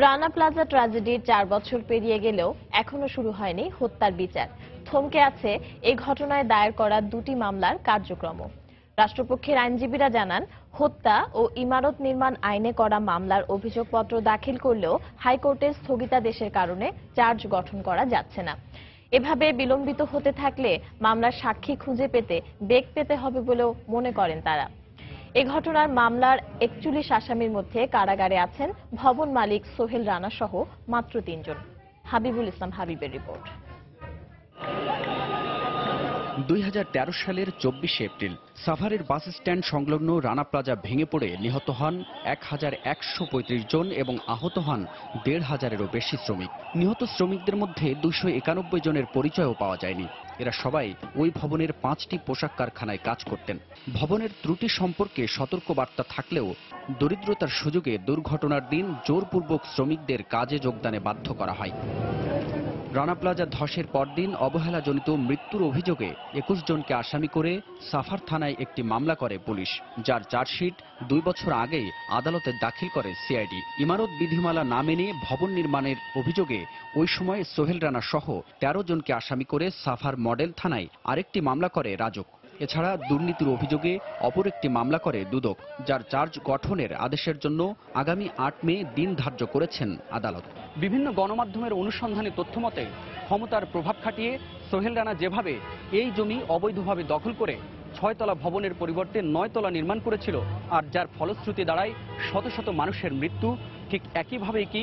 রানা প্লাজা ট্র্যাজেডির 4 বছর পেরিয়ে গেলেও এখনো শুরু হয়নি হত্যার বিচার। থমকে আছে এই ঘটনায় দায়ের করা 2টি মামলার কার্যক্রম। রাষ্ট্রপক্ষের আইনজীবীরা জানান, হত্যা ও ইমারত নির্মাণ আইনে করা মামলার অভিযোগপত্র দাখিল করলেও হাইকোর্টের স্থগিতাদেশের কারণে চার্জ গঠন করা যাচ্ছে না। এভাবে বিলম্বিত হতে থাকলে মামলার সাক্ষী খুঁজে পেতে বেগ পেতে হবে বলেও মনে করেন তারা। এ ঘটনার মামলার 41 আসামির মধ্যে কারাগারে আছেন ভবন মালিক সোহেল রানা সহ মাত্র 3 জন। হাবিবুল ইসলাম হাবিবের রিপোর্ট। 2013 সালের 24 এপ্রিল সাভারের বাস স্ট্যান্ড সংলগ্ন রানা প্লাজা ভেঙে পড়ে নিহত হন 1135 জন এবং আহত হন 1500-এরও বেশি শ্রমিক। নিহত শ্রমিকদের মধ্যে 291 জনের পরিচয়ও পাওয়া যায়নি। এরা সবাই ওই ভবনের 5টি পোশাক কারখানায় কাজ করতেন। ভবনের ত্রুটি সম্পর্কে সতর্কবার্তা থাকলেও দরিদ্রতার সুযোগে দুর্ঘটনার দিন জোরপূর্বক শ্রমিকদের কাজে যোগদানে বাধ্য করা হয়। রানা প্লাজা ধসের পরদিন অবহেলাজনিত মৃত্যুর অভিযোগে 21 জনকে আসামি করে সাফার থানায় একটি মামলা করে পুলিশ, যার চার্জশিট 2 বছর আগেই আদালতে দাখিল করে সিআইডি। ইমারত বিধিমালা না মেনে ভবন নির্মাণের অভিযোগে ওই সময় সোহেল রানা সহ 13 জনকে আসামি করে সাফার মডেল থানায় আরেকটি মামলা করে রাজক। এছাড়া দুর্নীতির অভিযোগে অপর একটি মামলা করে দুদক, যার চার্জ গঠনের আদেশের জন্য আগামী 8 মে দিন ধার্য করেছেন আদালত। বিভিন্ন গণমাধ্যমের অনুসন্ধানী তথ্যমতে ক্ষমতার প্রভাব খাটিয়ে সোহেল রানা যেভাবে এই জমি অবৈধভাবে দখল করে 6 তলা ভবনের পরিবর্তে 9 তলা নির্মাণ করেছিল, আর যার ফলশ্রুতি দাঁড়ায় শত শত মানুষের মৃত্যু, ঠিক একইভাবে কি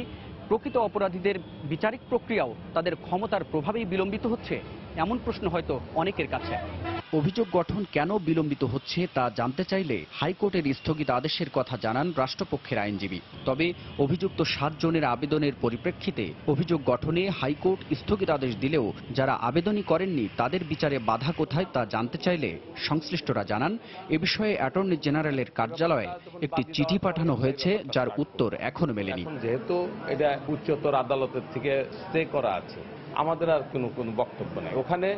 প্রকৃত অপরাধীদের বিচারিক প্রক্রিয়াও তাদের ক্ষমতার প্রভাবেই বিলম্বিত হচ্ছে? এমন প্রশ্ন হয়তো অনেকের কাছে। অভিযোগ গঠন কেন বিলম্বিত হচ্ছে তা জানতে চাইলে হাইকোর্টের স্থগিত আদেশের কথা জানান রাষ্ট্রপক্ষের আইনজীবী। তবে অভিযুক্ত 7 জনের আবেদনের পরিপ্রেক্ষিতে অভিযোগ গঠনে হাইকোর্ট স্থগিত আদেশ দিলেও যারা আবেদনই করেননি তাদের বিচারে বাধা কোথায় তা জানতে চাইলে সংশ্লিষ্টরা জানান, এ বিষয়ে অ্যাটর্নি জেনারেলের কার্যালয়ে একটি চিঠি পাঠানো হয়েছে, যার উত্তর এখনো মেলেনি। যেহেতু এটা উচ্চতর আদালতের থেকে স্টে করা আছে, আমাদের আর কোনো বক্তব্য নেই। ওখানে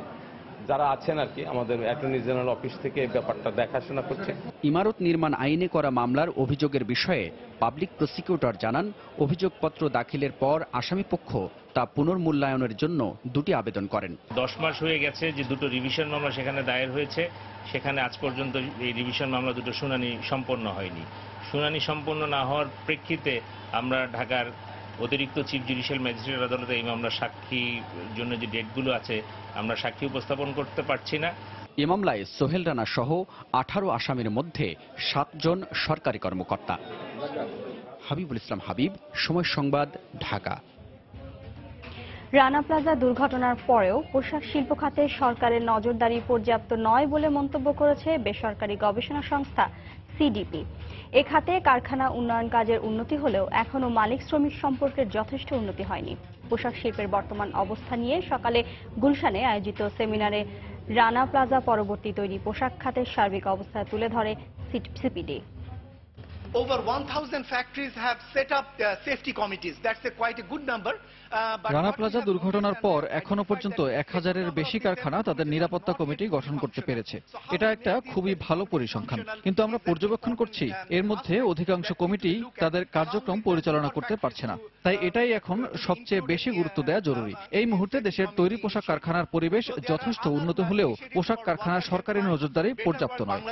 যারা আছেন আর কি, আমাদের অ্যাটর্নি জেনারেল অফিস থেকে এই ব্যাপারটা দেখাশোনা করছে। ইমারত নির্মাণ আইনে করা মামলার অভিযোগের বিষয়ে পাবলিক প্রসিকিউটর জানান, অভিযোগপত্র দাখিলের পর আসামিপক্ষ তা পুনর্মূল্যায়নের জন্য 2টি আবেদন করেন। 10 মাস হয়ে গেছে যে 2টো রিভিশন মামলা সেখানে দায়ের হয়েছে, সেখানে আজ পর্যন্ত এই রিভিশন মামলা 2টো শুনানি সম্পন্ন হয়নি। শুনানি সম্পন্ন না হওয়ার প্রেক্ষিতে আমরা ঢাকার অতিরিক্ত চিফ জুডিশিয়াল ম্যাজিস্ট্রেট আদালতে এই মামলার সাক্ষীর জন্য যে ডেটগুলো আছে আমরা সাক্ষী উপস্থাপন করতে পারছি না। এ মামলায় সোহেল রানা সহ 18 আসামির মধ্যে 7 জন সরকারি কর্মকর্তা। হাবিবুল ইসলাম হাবিব, সময় সংবাদ, ঢাকা। রানা প্লাজা দুর্ঘটনার পরেও পোশাক শিল্প খাতে সরকারের নজরদারি পর্যাপ্ত নয় বলে মন্তব্য করেছে বেসরকারি গবেষণা সংস্থা সিডিপি। এ খাতে কারখানা উন্নয়ন কাজের উন্নতি হলেও এখনো মালিক শ্রমিক সম্পর্কের যথেষ্ট উন্নতি হয়নি। পোশাক শিল্পের বর্তমান অবস্থা নিয়ে সকালে গুলশানে আয়োজিত সেমিনারে রানা প্লাজা পরবর্তী তৈরি পোশাক খাতের সার্বিক অবস্থা তুলে ধরে CPD. Over 1,000 factories have set up safety committees. That's quite a good number. Rana plaza দুর্ঘটনার পর এখনো পর্যন্ত 1000-এর বেশি কারখানা তাদের নিরাপত্তা কমিটি গঠন করতে পেরেছে। এটা একটা খুবই ভালো পরিসংখ্যান, কিন্তু আমরা পর্যবেক্ষণ করছি এর মধ্যে অধিকাংশ কমিটি তাদের কার্যক্রম পরিচালনা করতে পারছে না। তাই এটাই এখন সবচেয়ে বেশি গুরুত্ব দেওয়া জরুরি। এই মুহূর্তে দেশের তৈরি পোশাক কারখানার পরিবেশ যথেষ্ট উন্নত হলেও পোশাক কারখানার সরকারি নজরদারি পর্যাপ্ত নয়।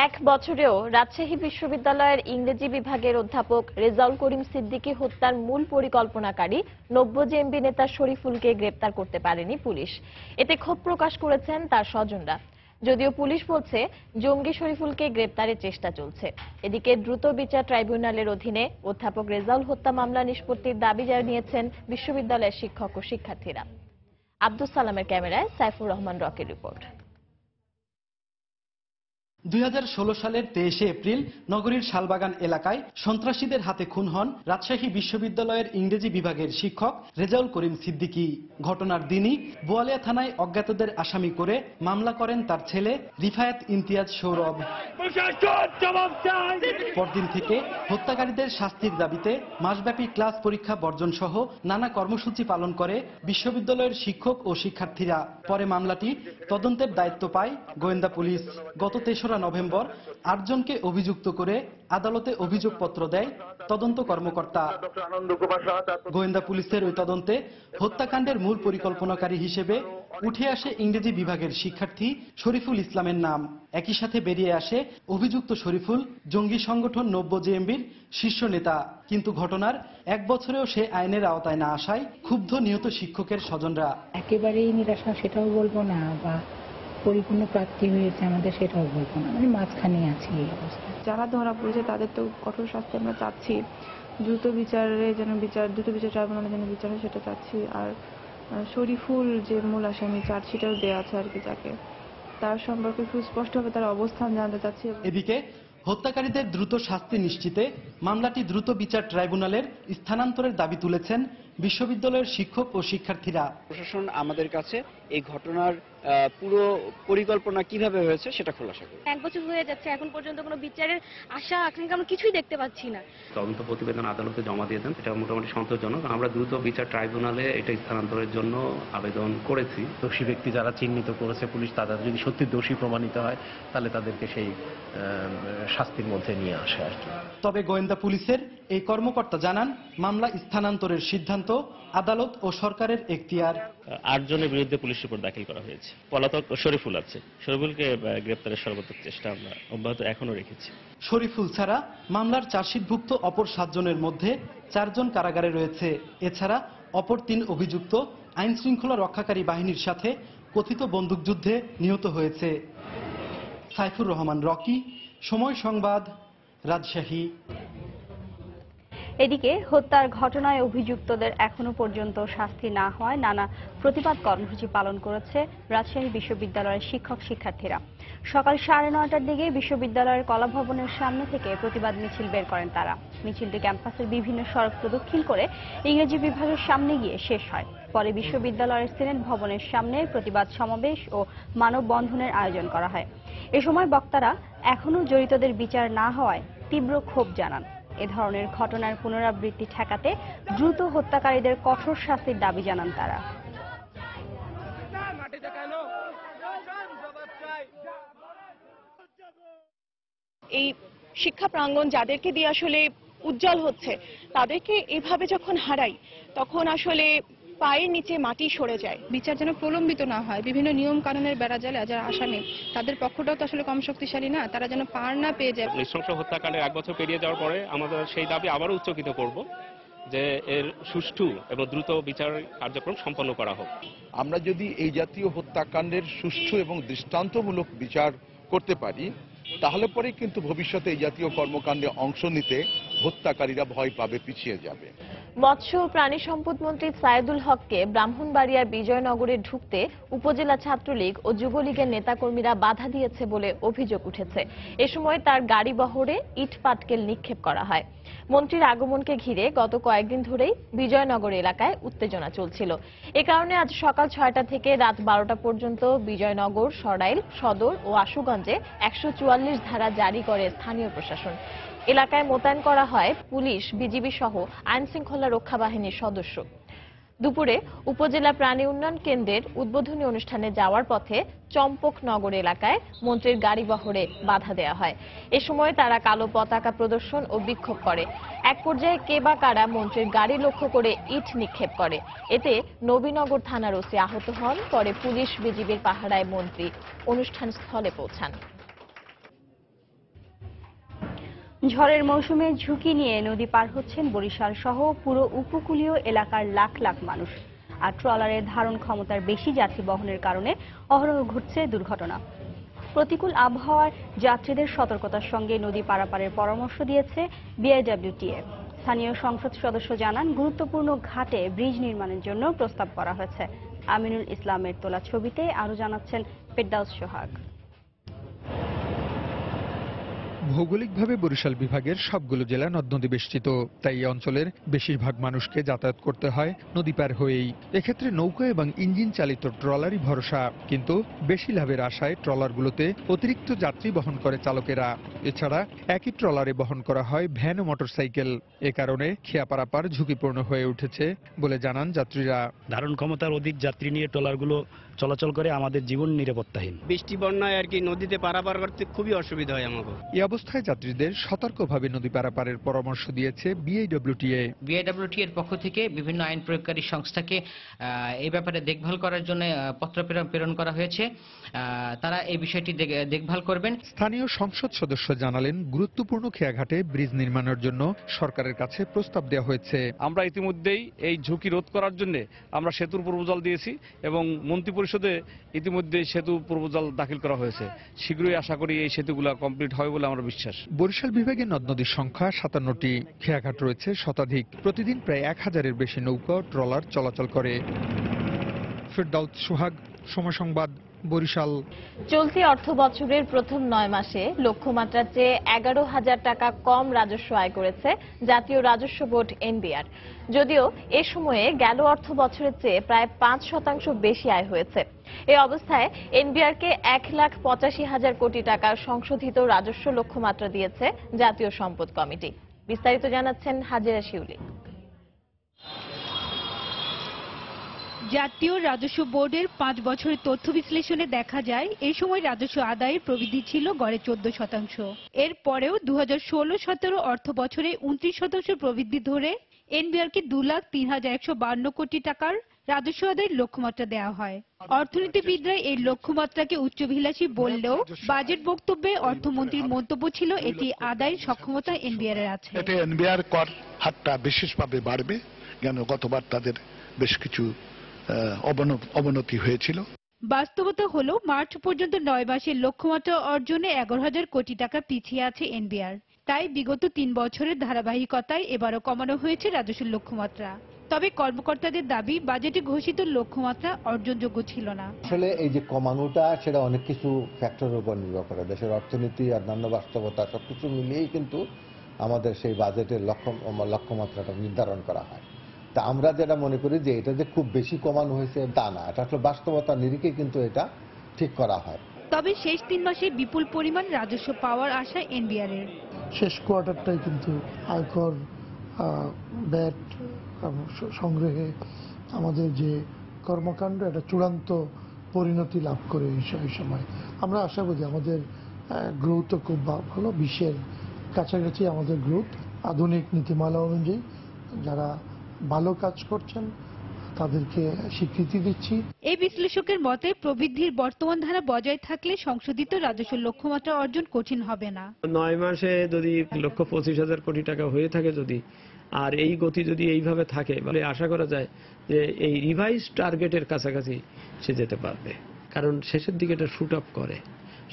1 বছরেও রাজশাহী বিশ্ববিদ্যালয়ের ইংরেজি বিভাগের অধ্যাপক রেজাউল করিম সিদ্দিকী হত্যার মূল পরিকল্পনাকারী 90 জেএমবি নেতা শরীফুলকে গ্রেপ্তার করতে পারেনি পুলিশ। এতে ক্ষোভ প্রকাশ করেছেন তার স্বজনরা। যদিও পুলিশ বলছে জঙ্গি শরীফুলকে গ্রেপ্তারের চেষ্টা চলছে। এদিকে দ্রুত বিচার ট্রাইব্যুনালের অধীনে অধ্যাপক রেজাউল হত্যা মামলা নিষ্পত্তির দাবি জানিয়েছেন বিশ্ববিদ্যালয়ের শিক্ষক ও শিক্ষার্থীরা। আব্দুস সালামের ক্যামেরায় সাইফুর রহমান রকির রিপোর্ট। 2016 সালের 23 এপ্রিল নগরীর শালবাগান এলাকায় সন্ত্রাসীদের হাতে খুন হন রাজশাহী বিশ্ববিদ্যালয়ের ইংরেজি বিভাগের শিক্ষক রেজাউল করিম সিদ্দিকী। ঘটনার দিনই বোয়ালিয়া থানায় অজ্ঞাতদের আসামি করে মামলা করেন তার ছেলে রিফায়াত ইমতিয়াজ সৌরভ। পরদিন থেকে হত্যাকারীদের শাস্তির দাবিতে মাসব্যাপী ক্লাস পরীক্ষা বর্জন সহ নানা কর্মসূচি পালন করে বিশ্ববিদ্যালয়ের শিক্ষক ও শিক্ষার্থীরা। পরে মামলাটি তদন্তের দায়িত্ব পায় গোয়েন্দা পুলিশ। গত 3 নভেম্বর 8 জনকে অভিযুক্ত করে আদালতে অভিযোগপত্র দেয় তদন্ত কর্মকর্তা। গোয়েন্দা পুলিশের ওই তদন্তে হত্যাকাণ্ডের মূল পরিকল্পনাকারী হিসেবে উঠে আসে ইংরেজি বিভাগের শিক্ষার্থী শরীফুল ইসলামের নাম। একই সাথে বেরিয়ে আসে অভিযুক্ত শরীফুল জঙ্গি সংগঠন 90 জেএমবির শীর্ষ নেতা। কিন্তু ঘটনার 1 বছরেও সে আইনের আওতায় না আসায় ক্ষুব্ধ নিহত শিক্ষকের স্বজনরা। একেবারেই নিরাশা সেটাও বলবো না, বা পরিপূর্ণ প্রাপ্তি হয়েছে আমাদের সেটাও বলবো না, মানে মাঝখানে আছি এই অবস্থা। যারা ধরা পড়েছে তাদের তো কঠোর শাস্তি আমরা চাচ্ছি, দ্রুত বিচার ট্রাইব্যুনালে যেন বিচার হয় সেটা চাচ্ছি। আর শরীফুল যে মূল আসামি চার্জশিটেও দেওয়া আছে আর কি, যাকে তার সম্পর্কে সুস্পষ্টভাবে তার অবস্থান জানতে চাচ্ছি। এদিকে হত্যাকারীদের দ্রুত শাস্তি নিশ্চিতে মামলাটি দ্রুত বিচার ট্রাইব্যুনালের স্থানান্তরের দাবি তুলেছেন বিশ্ববিদ্যালয়ের শিক্ষক ও শিক্ষার্থীরা। প্রশাসন আমাদের কাছে এই ঘটনার পুরো পরিকল্পনা কিভাবে হয়েছে সেটা খোলাসা করবে। 1 বছর হয়ে যাচ্ছে, এখন পর্যন্ত কোনো বিচারের আশা আকাঙ্ক্ষা আমরা কিছুই দেখতে পাচ্ছি না। তদন্ত প্রতিবেদন আদালতে জমা দিয়ে দেন, এটা মোটামুটি সন্তোষজনক। আমরা দ্রুত বিচার ট্রাইব্যুনালে এটা স্থানান্তরের জন্য আবেদন করেছি। দোষী ব্যক্তি যারা চিহ্নিত করেছে পুলিশ, তারা যদি সত্যি দোষী প্রমাণিত হয় তাহলে তাদেরকে সেই শাস্তির মধ্যে নিয়ে আসে আর কি। তবে গোয়েন্দা পুলিশের এই কর্মকর্তা জানান, মামলা স্থানান্তরের সিদ্ধান্ত আদালত ও সরকারের এখতিয়ার। 8 জনের বিরুদ্ধে পুলিশ রিপোর্ট দাখিল করা হয়েছে। পলাতক শরীফুল আছে, শরীফুলকে গ্রেপ্তারের সর্বাত্মক চেষ্টা আমরা অব্যাহত এখনো রেখেছি। শরীফুল ছাড়া মামলার চার্জশিটভুক্ত অপর 7 জনের মধ্যে 4 জন কারাগারে রয়েছে। এছাড়া অপর 3 অভিযুক্ত আইন শৃঙ্খলা রক্ষাকারী বাহিনীর সাথে কথিত বন্দুকযুদ্ধে নিহত হয়েছে। সাইফুর রহমান রকি, সময় সংবাদ, রাজশাহী। এদিকে হত্যার ঘটনায় অভিযুক্তদের এখনো পর্যন্ত শাস্তি না হওয়ায় নানা প্রতিবাদ কর্মসূচি পালন করেছে রাজশাহী বিশ্ববিদ্যালয়ের শিক্ষক শিক্ষার্থীরা। সকাল 9:30টার দিকে বিশ্ববিদ্যালয়ের কলা ভবনের সামনে থেকে প্রতিবাদ মিছিল বের করেন তারা। মিছিলটি ক্যাম্পাসের বিভিন্ন সড়ক প্রদক্ষিণ করে ইংরেজি বিভাগের সামনে গিয়ে শেষ হয়। পরে বিশ্ববিদ্যালয়ের সিনেট ভবনের সামনে প্রতিবাদ সমাবেশ ও মানববন্ধনের আয়োজন করা হয়। এ সময় বক্তারা এখনো জড়িতদের বিচার না হওয়ায় তীব্র ক্ষোভ জানান। এ ধরনের ঘটনার পুনরাবৃত্তি ঠেকাতে দ্রুত হত্যাকারীদের কঠোর শাস্তির দাবি জানান তারা। এই শিক্ষা প্রাঙ্গণ যাদেরকে দিয়ে আসলে উজ্জ্বল হচ্ছে, তাদেরকে এভাবে যখন হারাই তখন আসলে পায়ের নিচে মাটি সরে যায়। বিচার যেন প্রলম্বিত না হয়, বিভিন্ন নিয়ম কানুনের বেড়াজালে যারা আসামি তাদের পক্ষটাও তো আসলে কম শক্তিশালী না, তারা যেন পার না পেয়ে যায়। নৃশংস হত্যাকাণ্ডের 1 বছর পেরিয়ে যাওয়ার পরে আমাদের সেই দাবি আবারও উচ্চকিত করব যে এর সুষ্ঠু এবং দ্রুত বিচার কার্যক্রম সম্পন্ন করা হোক। আমরা যদি এই জাতীয় হত্যাকাণ্ডের সুষ্ঠু এবং দৃষ্টান্তমূলক বিচার করতে পারি, তাহলে পরে কিন্তু ভবিষ্যতে এই জাতীয় কর্মকাণ্ডে অংশ নিতে হত্যাকারীরা ভয় পাবে, পিছিয়ে যাবে। মৎস্য ও প্রাণী সম্পদ মন্ত্রী সায়েদুল হককে ব্রাহ্মণবাড়িয়ার বিজয়নগরে ঢুকতে উপজেলা ছাত্রলীগ ও যুবলীগের নেতাকর্মীরা বাধা দিয়েছে বলে অভিযোগ উঠেছে। এ সময় তার গাড়ি বহরে ইট পাটকেল নিক্ষেপ করা হয়। মন্ত্রীর আগমনকে ঘিরে গত কয়েকদিন ধরেই বিজয়নগর এলাকায় উত্তেজনা চলছিল। এ কারণে আজ সকাল 6টা থেকে রাত 12টা পর্যন্ত বিজয়নগর, সরাইল, সদর ও আশুগঞ্জে 144 ধারা জারি করে স্থানীয় প্রশাসন। এলাকায় মোতায়েন করা হয় পুলিশ, বিজিবি সহ আইন শৃঙ্খলা রক্ষা বাহিনীর সদস্য। দুপুরে উপজেলা প্রাণী উন্নয়ন কেন্দ্রের উদ্বোধনী অনুষ্ঠানে যাওয়ার পথে চম্পকনগর এলাকায় মন্ত্রীর গাড়ি বহরে বাধা দেওয়া হয়। এ সময় তারা কালো পতাকা প্রদর্শন ও বিক্ষোভ করে। এক পর্যায়ে কে বা কারা মন্ত্রীর গাড়ি লক্ষ্য করে ইট নিক্ষেপ করে। এতে নবীনগর থানার ওসি আহত হন। পরে পুলিশ, বিজিবির পাহারায় মন্ত্রী অনুষ্ঠান স্থলে পৌঁছান। ঝড়ের মৌসুমে ঝুঁকি নিয়ে নদী পার হচ্ছেন বরিশাল সহ পুরো উপকূলীয় এলাকার লাখ লাখ মানুষ। আর ট্রলারের ধারণ ক্ষমতার বেশি যাত্রী বহনের কারণে অহরহ ঘটছে দুর্ঘটনা। প্রতিকূল আবহাওয়ার যাত্রীদের সতর্কতার সঙ্গে নদী পারাপারের পরামর্শ দিয়েছে বিআইডব্লিউটিএ। স্থানীয় সংসদ সদস্য জানান, গুরুত্বপূর্ণ ঘাটে ব্রিজ নির্মাণের জন্য প্রস্তাব করা হয়েছে। আমিনুল ইসলামের তোলা ছবিতে আরো জানাচ্ছেন ফেরদাউস সোহাগ। ভৌগোলিকভাবে বরিশাল বিভাগের সবগুলো জেলা নদ নদী বেষ্টিত, তাই এই অঞ্চলের বেশিরভাগ মানুষকে যাতায়াত করতে হয় নদী পার হয়েই। এক্ষেত্রে নৌকা এবং ইঞ্জিন চালিত ট্রলারই ভরসা, কিন্তু বেশি লাভের আশায় ট্রলারগুলোতে অতিরিক্ত যাত্রী বহন করে চালকেরা। এছাড়া একই ট্রলারে বহন করা হয় ভ্যান ও মোটরসাইকেল। এ কারণে খেয়া পারাপার ঝুঁকিপূর্ণ হয়ে উঠেছে বলে জানান যাত্রীরা। ধারণ ক্ষমতার অধিক যাত্রী নিয়ে ট্রলারগুলো চলাচল করে আমাদের জীবন নিরাপত্তাহীন। বৃষ্টি বন্যায় আর কি নদীতে পারাপার করতে খুবই অসুবিধা হয় আমাকে। এই অবস্থায় যাত্রীদের সতর্কভাবে নদী পারাপারের পরামর্শ দিয়েছে বিআইডব্লিউটিএ। বিআইডব্লিউটিএ এর পক্ষ থেকে বিভিন্ন আইন প্রয়োগকারী সংস্থাকে এই ব্যাপারে দেখভাল করার জন্য পত্র প্রেরণ করা হয়েছে। তারা এই বিষয়টি দেখভাল করবেন। স্থানীয় সংসদ সদস্য জানালেন, গুরুত্বপূর্ণ খেয়াঘাটে ব্রিজ নির্মাণের জন্য সরকারের কাছে প্রস্তাব দেওয়া হয়েছে। আমরা ইতিমধ্যেই এই ঝুঁকি রোধ করার জন্য আমরা সেতুর প্রপোজাল দিয়েছি এবং মন্ত্রী পরিষদে ইতিমধ্যে সেতু প্রপোজাল দাখিল করা হয়েছে। শীঘ্রই আশা করি এই সেতুগুলো কমপ্লিট হবে বলে আমার বিশ্বাস। বরিশাল বিভাগে নদ নদীর সংখ্যা 57টি, খেয়াঘাট রয়েছে শতাধিক। প্রতিদিন প্রায় 1000-এর বেশি নৌকা ট্রলার চলাচল করে। ফেরদাউস সোহাগ, সময় সংবাদ, বরিশাল। চলতি অর্থ বছরের প্রথম 9 মাসে লক্ষ্যমাত্রার চেয়ে 11,000 টাকা কম রাজস্ব আয় করেছে জাতীয় রাজস্ব বোর্ড এনবিআর। যদিও এ সময়ে গেল অর্থ বছরের চেয়ে প্রায় 5% বেশি আয় হয়েছে। এই অবস্থায় এনবিআরকে 1,85,000 কোটি টাকার সংশোধিত রাজস্ব লক্ষ্যমাত্রা দিয়েছে জাতীয় সম্পদ কমিটি। বিস্তারিত জানাচ্ছেন হাজেরা শিউলি। জাতীয় রাজস্ব বোর্ডের 5 বছরের তথ্য বিশ্লেষণে দেখা যায় এই সময় রাজস্ব আদায়ের প্রবৃদ্ধি ছিল গড়ে 14%। এর পরেও 2016-17 অর্থ বছরে 29% প্রবৃদ্ধি ধরে এনবিআরকে 2,03,152 কোটি টাকার রাজস্ব আদায়ের লক্ষ্যমাত্রা দেওয়া হয়। অর্থনীতিবিদরা এই লক্ষ্যমাত্রাকে উচ্চাভিলাষী বললেও বাজেট বক্তব্যে অর্থমন্ত্রীর মন্তব্য ছিল এটি আদায়ের সক্ষমতা এনবিআর এর আছে। এতে এনবিআর কর হারটা বিশেষভাবে বাড়বে, কেন গতবার তাদের বেশ কিছু অবনতি হয়েছিল। বাস্তবতা হলো মার্চ পর্যন্ত 9 মাসের লক্ষ্যমাত্রা অর্জনে 11,000 কোটি টাকা পিছিয়ে আছে এনবিআর। তাই বিগত 3 বছরের ধারাবাহিকতায় এবারও কমানো হয়েছে রাজস্বের লক্ষ্যমাত্রা। তবে কর্মকর্তাদের দাবি বাজেটে ঘোষিত লক্ষ্যমাত্রা অর্জনযোগ্য ছিল না। আসলে এই যে কমানোটা সেটা অনেক কিছু ফ্যাক্টরের উপর নির্ভর করে, দেশের অর্থনীতি আর অন্যান্য বাস্তবতা সবকিছু মিলিয়েই কিন্তু আমাদের সেই বাজেটের লক্ষ্যমাত্রাটা নির্ধারণ করা হয়। তা আমরা যেটা মনে করি যে এটা যে খুব বেশি কমানো হয়েছে তা না, এটা আসলে বাস্তবতা নিরিখে কিন্তু এটা ঠিক করা হয়। তবে শেষ 3 মাসে বিপুল পরিমাণ রাজস্ব পাওয়ার আশা এনবিআর এর। শেষ কোয়ার্টারটাই কিন্তু আয়কর ব্যাট সংগ্রহে আমাদের যে কর্মকাণ্ড এটা চূড়ান্ত পরিণতি লাভ করে এই সময়। আমরা আশাবাদী আমাদের গ্রোথ খুব ভালো, 20-এর কাছাকাছি আমাদের গ্রোথ। আধুনিক নীতিমালা অনুযায়ী যারা ভালো কাজ করছেন তাদেরকে স্বীকৃতি দিচ্ছি। এই বিশ্লেষকের মতে প্রবৃদ্ধির বর্তমান ধারা বজায় থাকলে সংশোধিত রাজস্ব লক্ষ্যমাত্রা অর্জন কঠিন হবে না। 9 মাসে যদি 1,25,000 কোটি টাকা হয়ে থাকে যদি, আর এই গতি যদি এইভাবে থাকে তাহলে আশা করা যায় যে এই রিভাইজ টার্গেটের কাছাকাছি সে যেতে পারবে, কারণ শেষের দিকে এটা শুট আপ করে,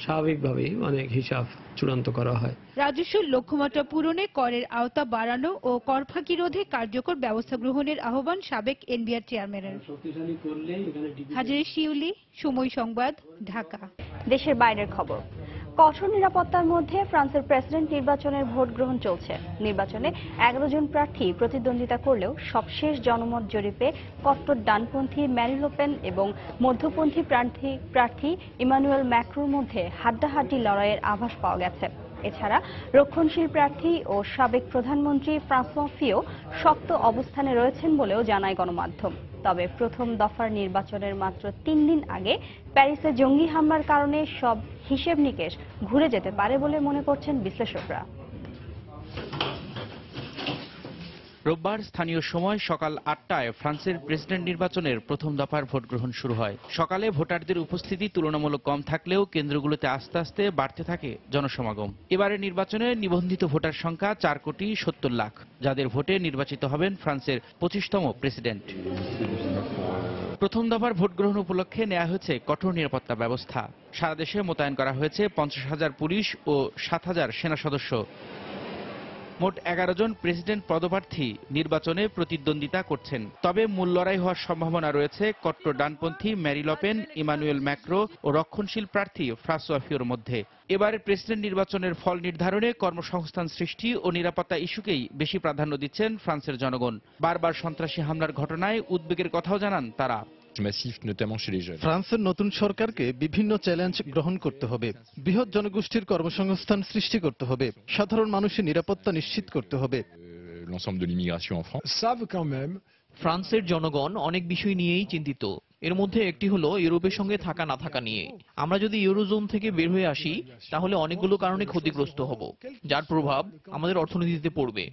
স্বাভাবিকভাবেই অনেক হিসাব চূড়ান্ত করা হয়। রাজস্ব লক্ষ্যমাত্রা পূরণে করের আওতা বাড়ানো ও কর ফাঁকি রোধে কার্যকর ব্যবস্থা গ্রহণের আহ্বান সাবেক এনবিআর চেয়ারম্যানের। হাজেরা শিউলি, সময় সংবাদ, ঢাকা। দেশের বাইরের খবর। কঠোর নিরাপত্তার মধ্যে ফ্রান্সের প্রেসিডেন্ট নির্বাচনের ভোট গ্রহণ চলছে। নির্বাচনে 11 জন প্রার্থী প্রতিদ্বন্দ্বিতা করলেও সবশেষ জনমত জরিপে কট্টর ডানপন্থী ম্যারি লে পেন এবং মধ্যপন্থী প্রার্থী ইমানুয়েল ম্যাক্রোর মধ্যে হাড্ডাহাড্ডি লড়াইয়ের আভাস পাওয়া গেছে। এছাড়া রক্ষণশীল প্রার্থী ও সাবেক প্রধানমন্ত্রী ফ্রান্সোয়া ফিও শক্ত অবস্থানে রয়েছেন বলেও জানায় গণমাধ্যম। তবে প্রথম দফার নির্বাচনের মাত্র 3 দিন আগে প্যারিসে জঙ্গি হামলার কারণে সব হিসেব নিকেশ ঘুরে যেতে পারে বলে মনে করছেন বিশ্লেষকরা। রোববার স্থানীয় সময় সকাল 8টায় ফ্রান্সের প্রেসিডেন্ট নির্বাচনের প্রথম দফার ভোট গ্রহণ শুরু হয়। সকালে ভোটারদের উপস্থিতি তুলনামূলক কম থাকলেও কেন্দ্রগুলোতে আস্তে আস্তে বাড়তে থাকে জনসমাগম। এবারের নির্বাচনে নিবন্ধিত ভোটার সংখ্যা 4,70 লাখ, যাদের ভোটে নির্বাচিত হবেন ফ্রান্সের 25তম প্রেসিডেন্ট। প্রথম দফার ভোট গ্রহণ উপলক্ষে নেওয়া হয়েছে কঠোর নিরাপত্তা ব্যবস্থা। সারা দেশে মোতায়েন করা হয়েছে 50,000 পুলিশ ও 7,000 সেনা সদস্য। মোট 11 জন প্রেসিডেন্ট পদপ্রার্থী নির্বাচনে প্রতিদ্বন্দ্বিতা করছেন। তবে মূল লড়াই হওয়ার সম্ভাবনা রয়েছে কট্টর ডানপন্থী ম্যারি লে পেন, ইমানুয়েল ম্যাক্রো ও রক্ষণশীল প্রার্থী ফ্রান্সোয়া ফিওর মধ্যে। এবারের প্রেসিডেন্ট নির্বাচনের ফল নির্ধারণে কর্মসংস্থান সৃষ্টি ও নিরাপত্তা ইস্যুকেই বেশি প্রাধান্য দিচ্ছেন ফ্রান্সের জনগণ। বারবার সন্ত্রাসী হামলার ঘটনায় উদ্বেগের কথাও জানান তারা। ফ্রান্সের নতুন সরকারকে বিভিন্ন চ্যালেঞ্জ গ্রহণ করতে হবে। বৃহৎ জনগোষ্ঠীর কর্মসংস্থান সৃষ্টি করতে হবে, সাধারণ মানুষের নিরাপত্তা নিশ্চিত করতে হবে। ফ্রান্সের জনগণ অনেক বিষয় নিয়েই চিন্তিত। এর মধ্যে একটি হলো ইউরোপের সঙ্গে থাকা না থাকা নিয়ে। আমরা যদি ইউরোজোন থেকে বের হয়ে আসি তাহলে অনেকগুলো কারণে ক্ষতিগ্রস্ত হব, যার প্রভাব আমাদের অর্থনীতিতে পড়বে।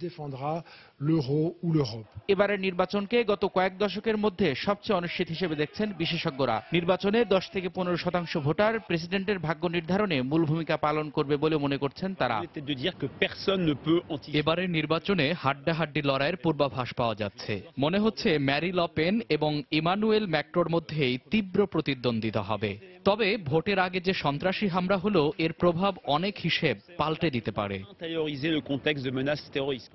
এবারের নির্বাচনকে গত কয়েক দশকের মধ্যে সবচেয়ে অনিশ্চিত হিসেবে দেখছেন বিশেষজ্ঞরা। নির্বাচনে 10 থেকে 15% ভোটার প্রেসিডেন্টের ভাগ্য নির্ধারণে মূল ভূমিকা পালন করবে বলে মনে করছেন তারা। এবারের নির্বাচনে হাড্ডাহাড্ডি লড়াইয়ের পূর্বাভাস পাওয়া যাচ্ছে। মনে হচ্ছে ম্যারি লে পেন এবং ইমানুয়েল ম্যাক্রোর মধ্যেই তীব্র প্রতিদ্বন্দ্বিতা হবে। তবে ভোটের আগে যে সন্ত্রাসী হামলা হলো এর প্রভাব অনেক হিসেব পাল্টে দিতে পারে।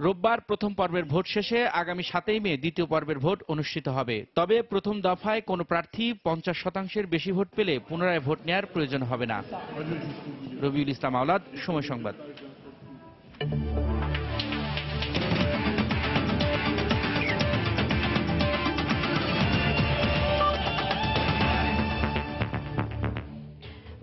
রোববার প্রথম পর্বের ভোট শেষে আগামী 7 মে দ্বিতীয় পর্বের ভোট অনুষ্ঠিত হবে। তবে প্রথম দফায় কোনো প্রার্থী 50% বেশি ভোট পেলে পুনরায় ভোট নেওয়ার প্রয়োজন হবে না। রবিউল ইসলাম আওলাদ, সময় সংবাদ।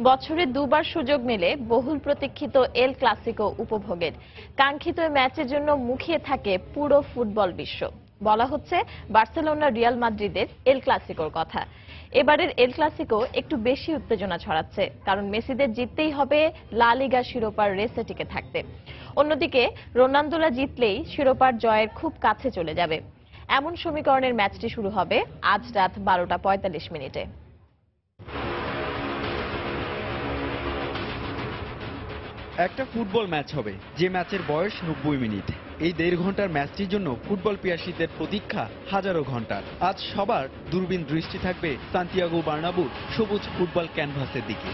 বছরে দুবার সুযোগ মেলে বহুল প্রতীক্ষিত এল ক্লাসিকো উপভোগের। কাঙ্ক্ষিত ম্যাচের জন্য মুখিয়ে থাকে পুরো ফুটবল বিশ্ব। বলা হচ্ছে বার্সেলোনা রিয়াল মাদ্রিদের এল ক্লাসিকোর কথা। এবারের এল ক্লাসিকো একটু বেশি উত্তেজনা ছড়াচ্ছে, কারণ মেসিদের জিততেই হবে লা লিগা শিরোপার রেসে টিকে থাকতে। অন্যদিকে রোনালদোরা জিতলেই শিরোপার জয়ের খুব কাছে চলে যাবে। এমন সমীকরণের ম্যাচটি শুরু হবে আজ রাত 12:45। একটা ফুটবল ম্যাচ হবে, যে ম্যাচের বয়স 90 মিনিট। এই 1.5 ঘন্টার ম্যাচটির জন্য ফুটবল পিয়াসীদের প্রতীক্ষা হাজারো ঘন্টার। আজ সবার দূরবীন দৃষ্টি থাকবে সান্তিয়াগো বার্নাব্যুর সবুজ ফুটবল ক্যানভাসের দিকে।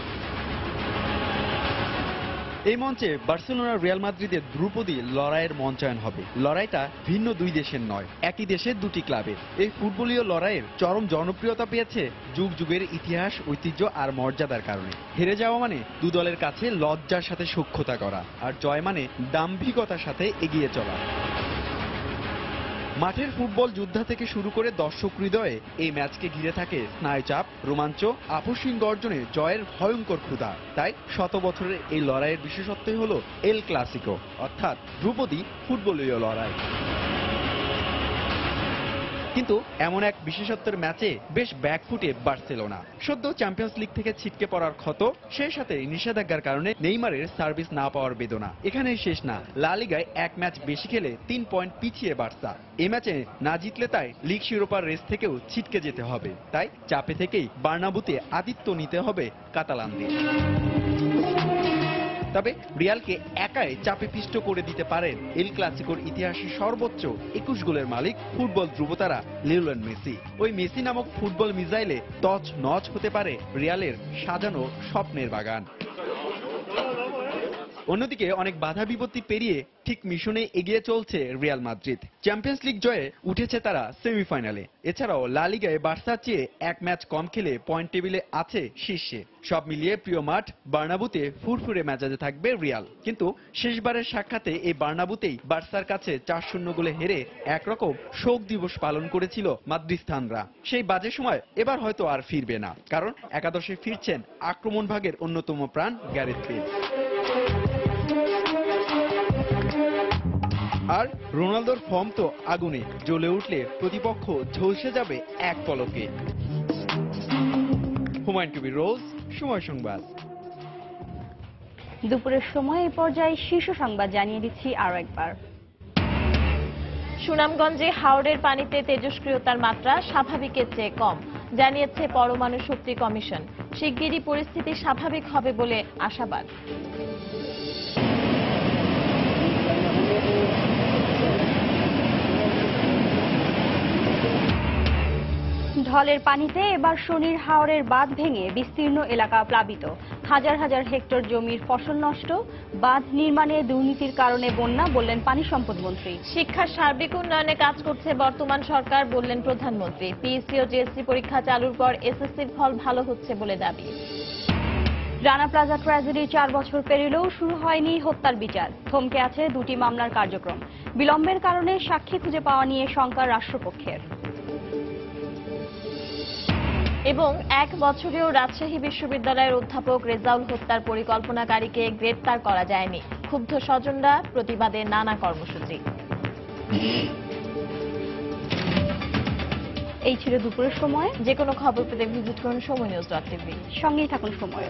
এই মঞ্চে বার্সেলোনা রিয়াল মাদ্রিদের ধ্রুপদী লড়াইয়ের মঞ্চায়ন হবে। লড়াইটা ভিন্ন দুই দেশের নয়, একই দেশের দুটি ক্লাবের। এই ফুটবলীয় লড়াইয়ের চরম জনপ্রিয়তা পেয়েছে যুগ যুগের ইতিহাস, ঐতিহ্য আর মর্যাদার কারণে। হেরে যাওয়া মানে দু দলের কাছে লজ্জার সাথে সখ্যতা করা, আর জয় মানে দাম্ভিকতার সাথে এগিয়ে চলা। মাঠের ফুটবল যোদ্ধা থেকে শুরু করে দর্শক হৃদয়ে এই ম্যাচকে ঘিরে থাকে স্নায়ুচাপ, রোমাঞ্চ, আপসীন গর্জনে জয়ের ভয়ঙ্কর ক্ষুধা। তাই 100 বছরের এই লড়াইয়ের বিশেষত্বই হলো এল ক্লাসিকো, অর্থাৎ ধ্রুপদী ফুটবলীয় লড়াই। কিন্তু এমন এক বিশেষত্বের ম্যাচে বেশ ব্যাকফুটে বার্সেলোনা। সদ্য চ্যাম্পিয়ন্স লিগ থেকে ছিটকে পড়ার ক্ষত, সেই সাথে নিষেধাজ্ঞার কারণে নেইমারের সার্ভিস না পাওয়ার বেদনা এখানেই শেষ না। লা লিগায় এক ম্যাচ বেশি খেলে 3 পয়েন্ট পিছিয়ে বার্সা। এই ম্যাচে না জিতলে তাই লিগ শিরোপার রেস থেকেও ছিটকে যেতে হবে। তাই চাপে থেকেই বার্নাব্যুতে আতিথ্য নিতে হবে কাতালানদের। তবে রিয়ালকে একাই চাপে পিষ্ট করে দিতে পারেন এল ক্লাসিকোর ইতিহাসে সর্বোচ্চ 21 গোলের মালিক ফুটবল ধ্রুবতারা লিওনেল মেসি। ওই মেসি নামক ফুটবল মিসাইলে তছ নছ হতে পারে রিয়ালের সাজানো স্বপ্নের বাগান। অন্যদিকে অনেক বাধা বিপত্তি পেরিয়ে ঠিক মিশনে এগিয়ে চলছে রিয়াল মাদ্রিদ। চ্যাম্পিয়ন্স লিগ জয়ে উঠেছে তারা সেমিফাইনালে। এছাড়াও লা লিগায় বার্সার চেয়ে এক ম্যাচ কম খেলে পয়েন্ট টেবিলে আছে শীর্ষে। সব মিলিয়ে প্রিয় মাঠ বার্নাব্যুতে ফুরফুরে মেজাজে থাকবে রিয়াল। কিন্তু শেষবারের সাক্ষাতে এই বার্নাব্যুতেই বার্সার কাছে 4-0 গোলে হেরে একরকম শোক দিবস পালন করেছিল মাদ্রিস্তানরা। সেই বাজে সময় এবার হয়তো আর ফিরবে না, কারণ একাদশে ফিরছেন আক্রমণ ভাগের অন্যতম প্রাণ গ্যারেথ বেল। আর রোনালদোর ফর্ম তো আগুনে, জ্বলে উঠলে প্রতিপক্ষ ঝলসে যাবে এক পলকে। হুমায়ুন কবির রোজ, সময় সংবাদ। দুপুরের সময় এই পর্যায়ে শীর্ষ সংবাদ জানিয়ে দিচ্ছি আরো একবার। সুনামগঞ্জে হাওরের পানিতে তেজস্ক্রিয়তার মাত্রা স্বাভাবিকের চেয়ে কম, জানিয়েছে পরমাণু শক্তি কমিশন। শিগগিরই পরিস্থিতি স্বাভাবিক হবে বলে আশাবাদ। ঢলের পানিতে এবার শনির হাওরের বাঁধ ভেঙে বিস্তীর্ণ এলাকা প্লাবিত। হাজার হাজার হেক্টর জমির ফসল নষ্ট। বাঁধ নির্মাণে দুর্নীতির কারণে বন্যা, বললেন পানি সম্পদ মন্ত্রী। শিক্ষার সার্বিক উন্নয়নে কাজ করছে বর্তমান সরকার, বললেন প্রধানমন্ত্রী। পিএসসি ও জেএসসি পরীক্ষা চালুর পর এসএসসির ফল ভালো হচ্ছে বলে দাবি। রানা প্লাজা ট্র্যাজেডি 4 বছর পেরিয়েও শুরু হয়নি হত্যার বিচার। থমকে আছে দুটি মামলার কার্যক্রম। বিলম্বের কারণে সাক্ষী খুঁজে পাওয়া নিয়ে শঙ্কা রাষ্ট্রপক্ষের। এবং 1 বছরেও রাজশাহী বিশ্ববিদ্যালয়ের অধ্যাপক রেজাউল হত্যার পরিকল্পনাকারীকে গ্রেপ্তার করা যায়নি। ক্ষুব্ধ স্বজনরা, প্রতিবাদে নানা কর্মসূচি। এই ছিল দুপুরের সময়। যে কোনো খবর পেতে ভিজিট করুন সময়নিউজ.tv। সঙ্গেই থাকুন সময়।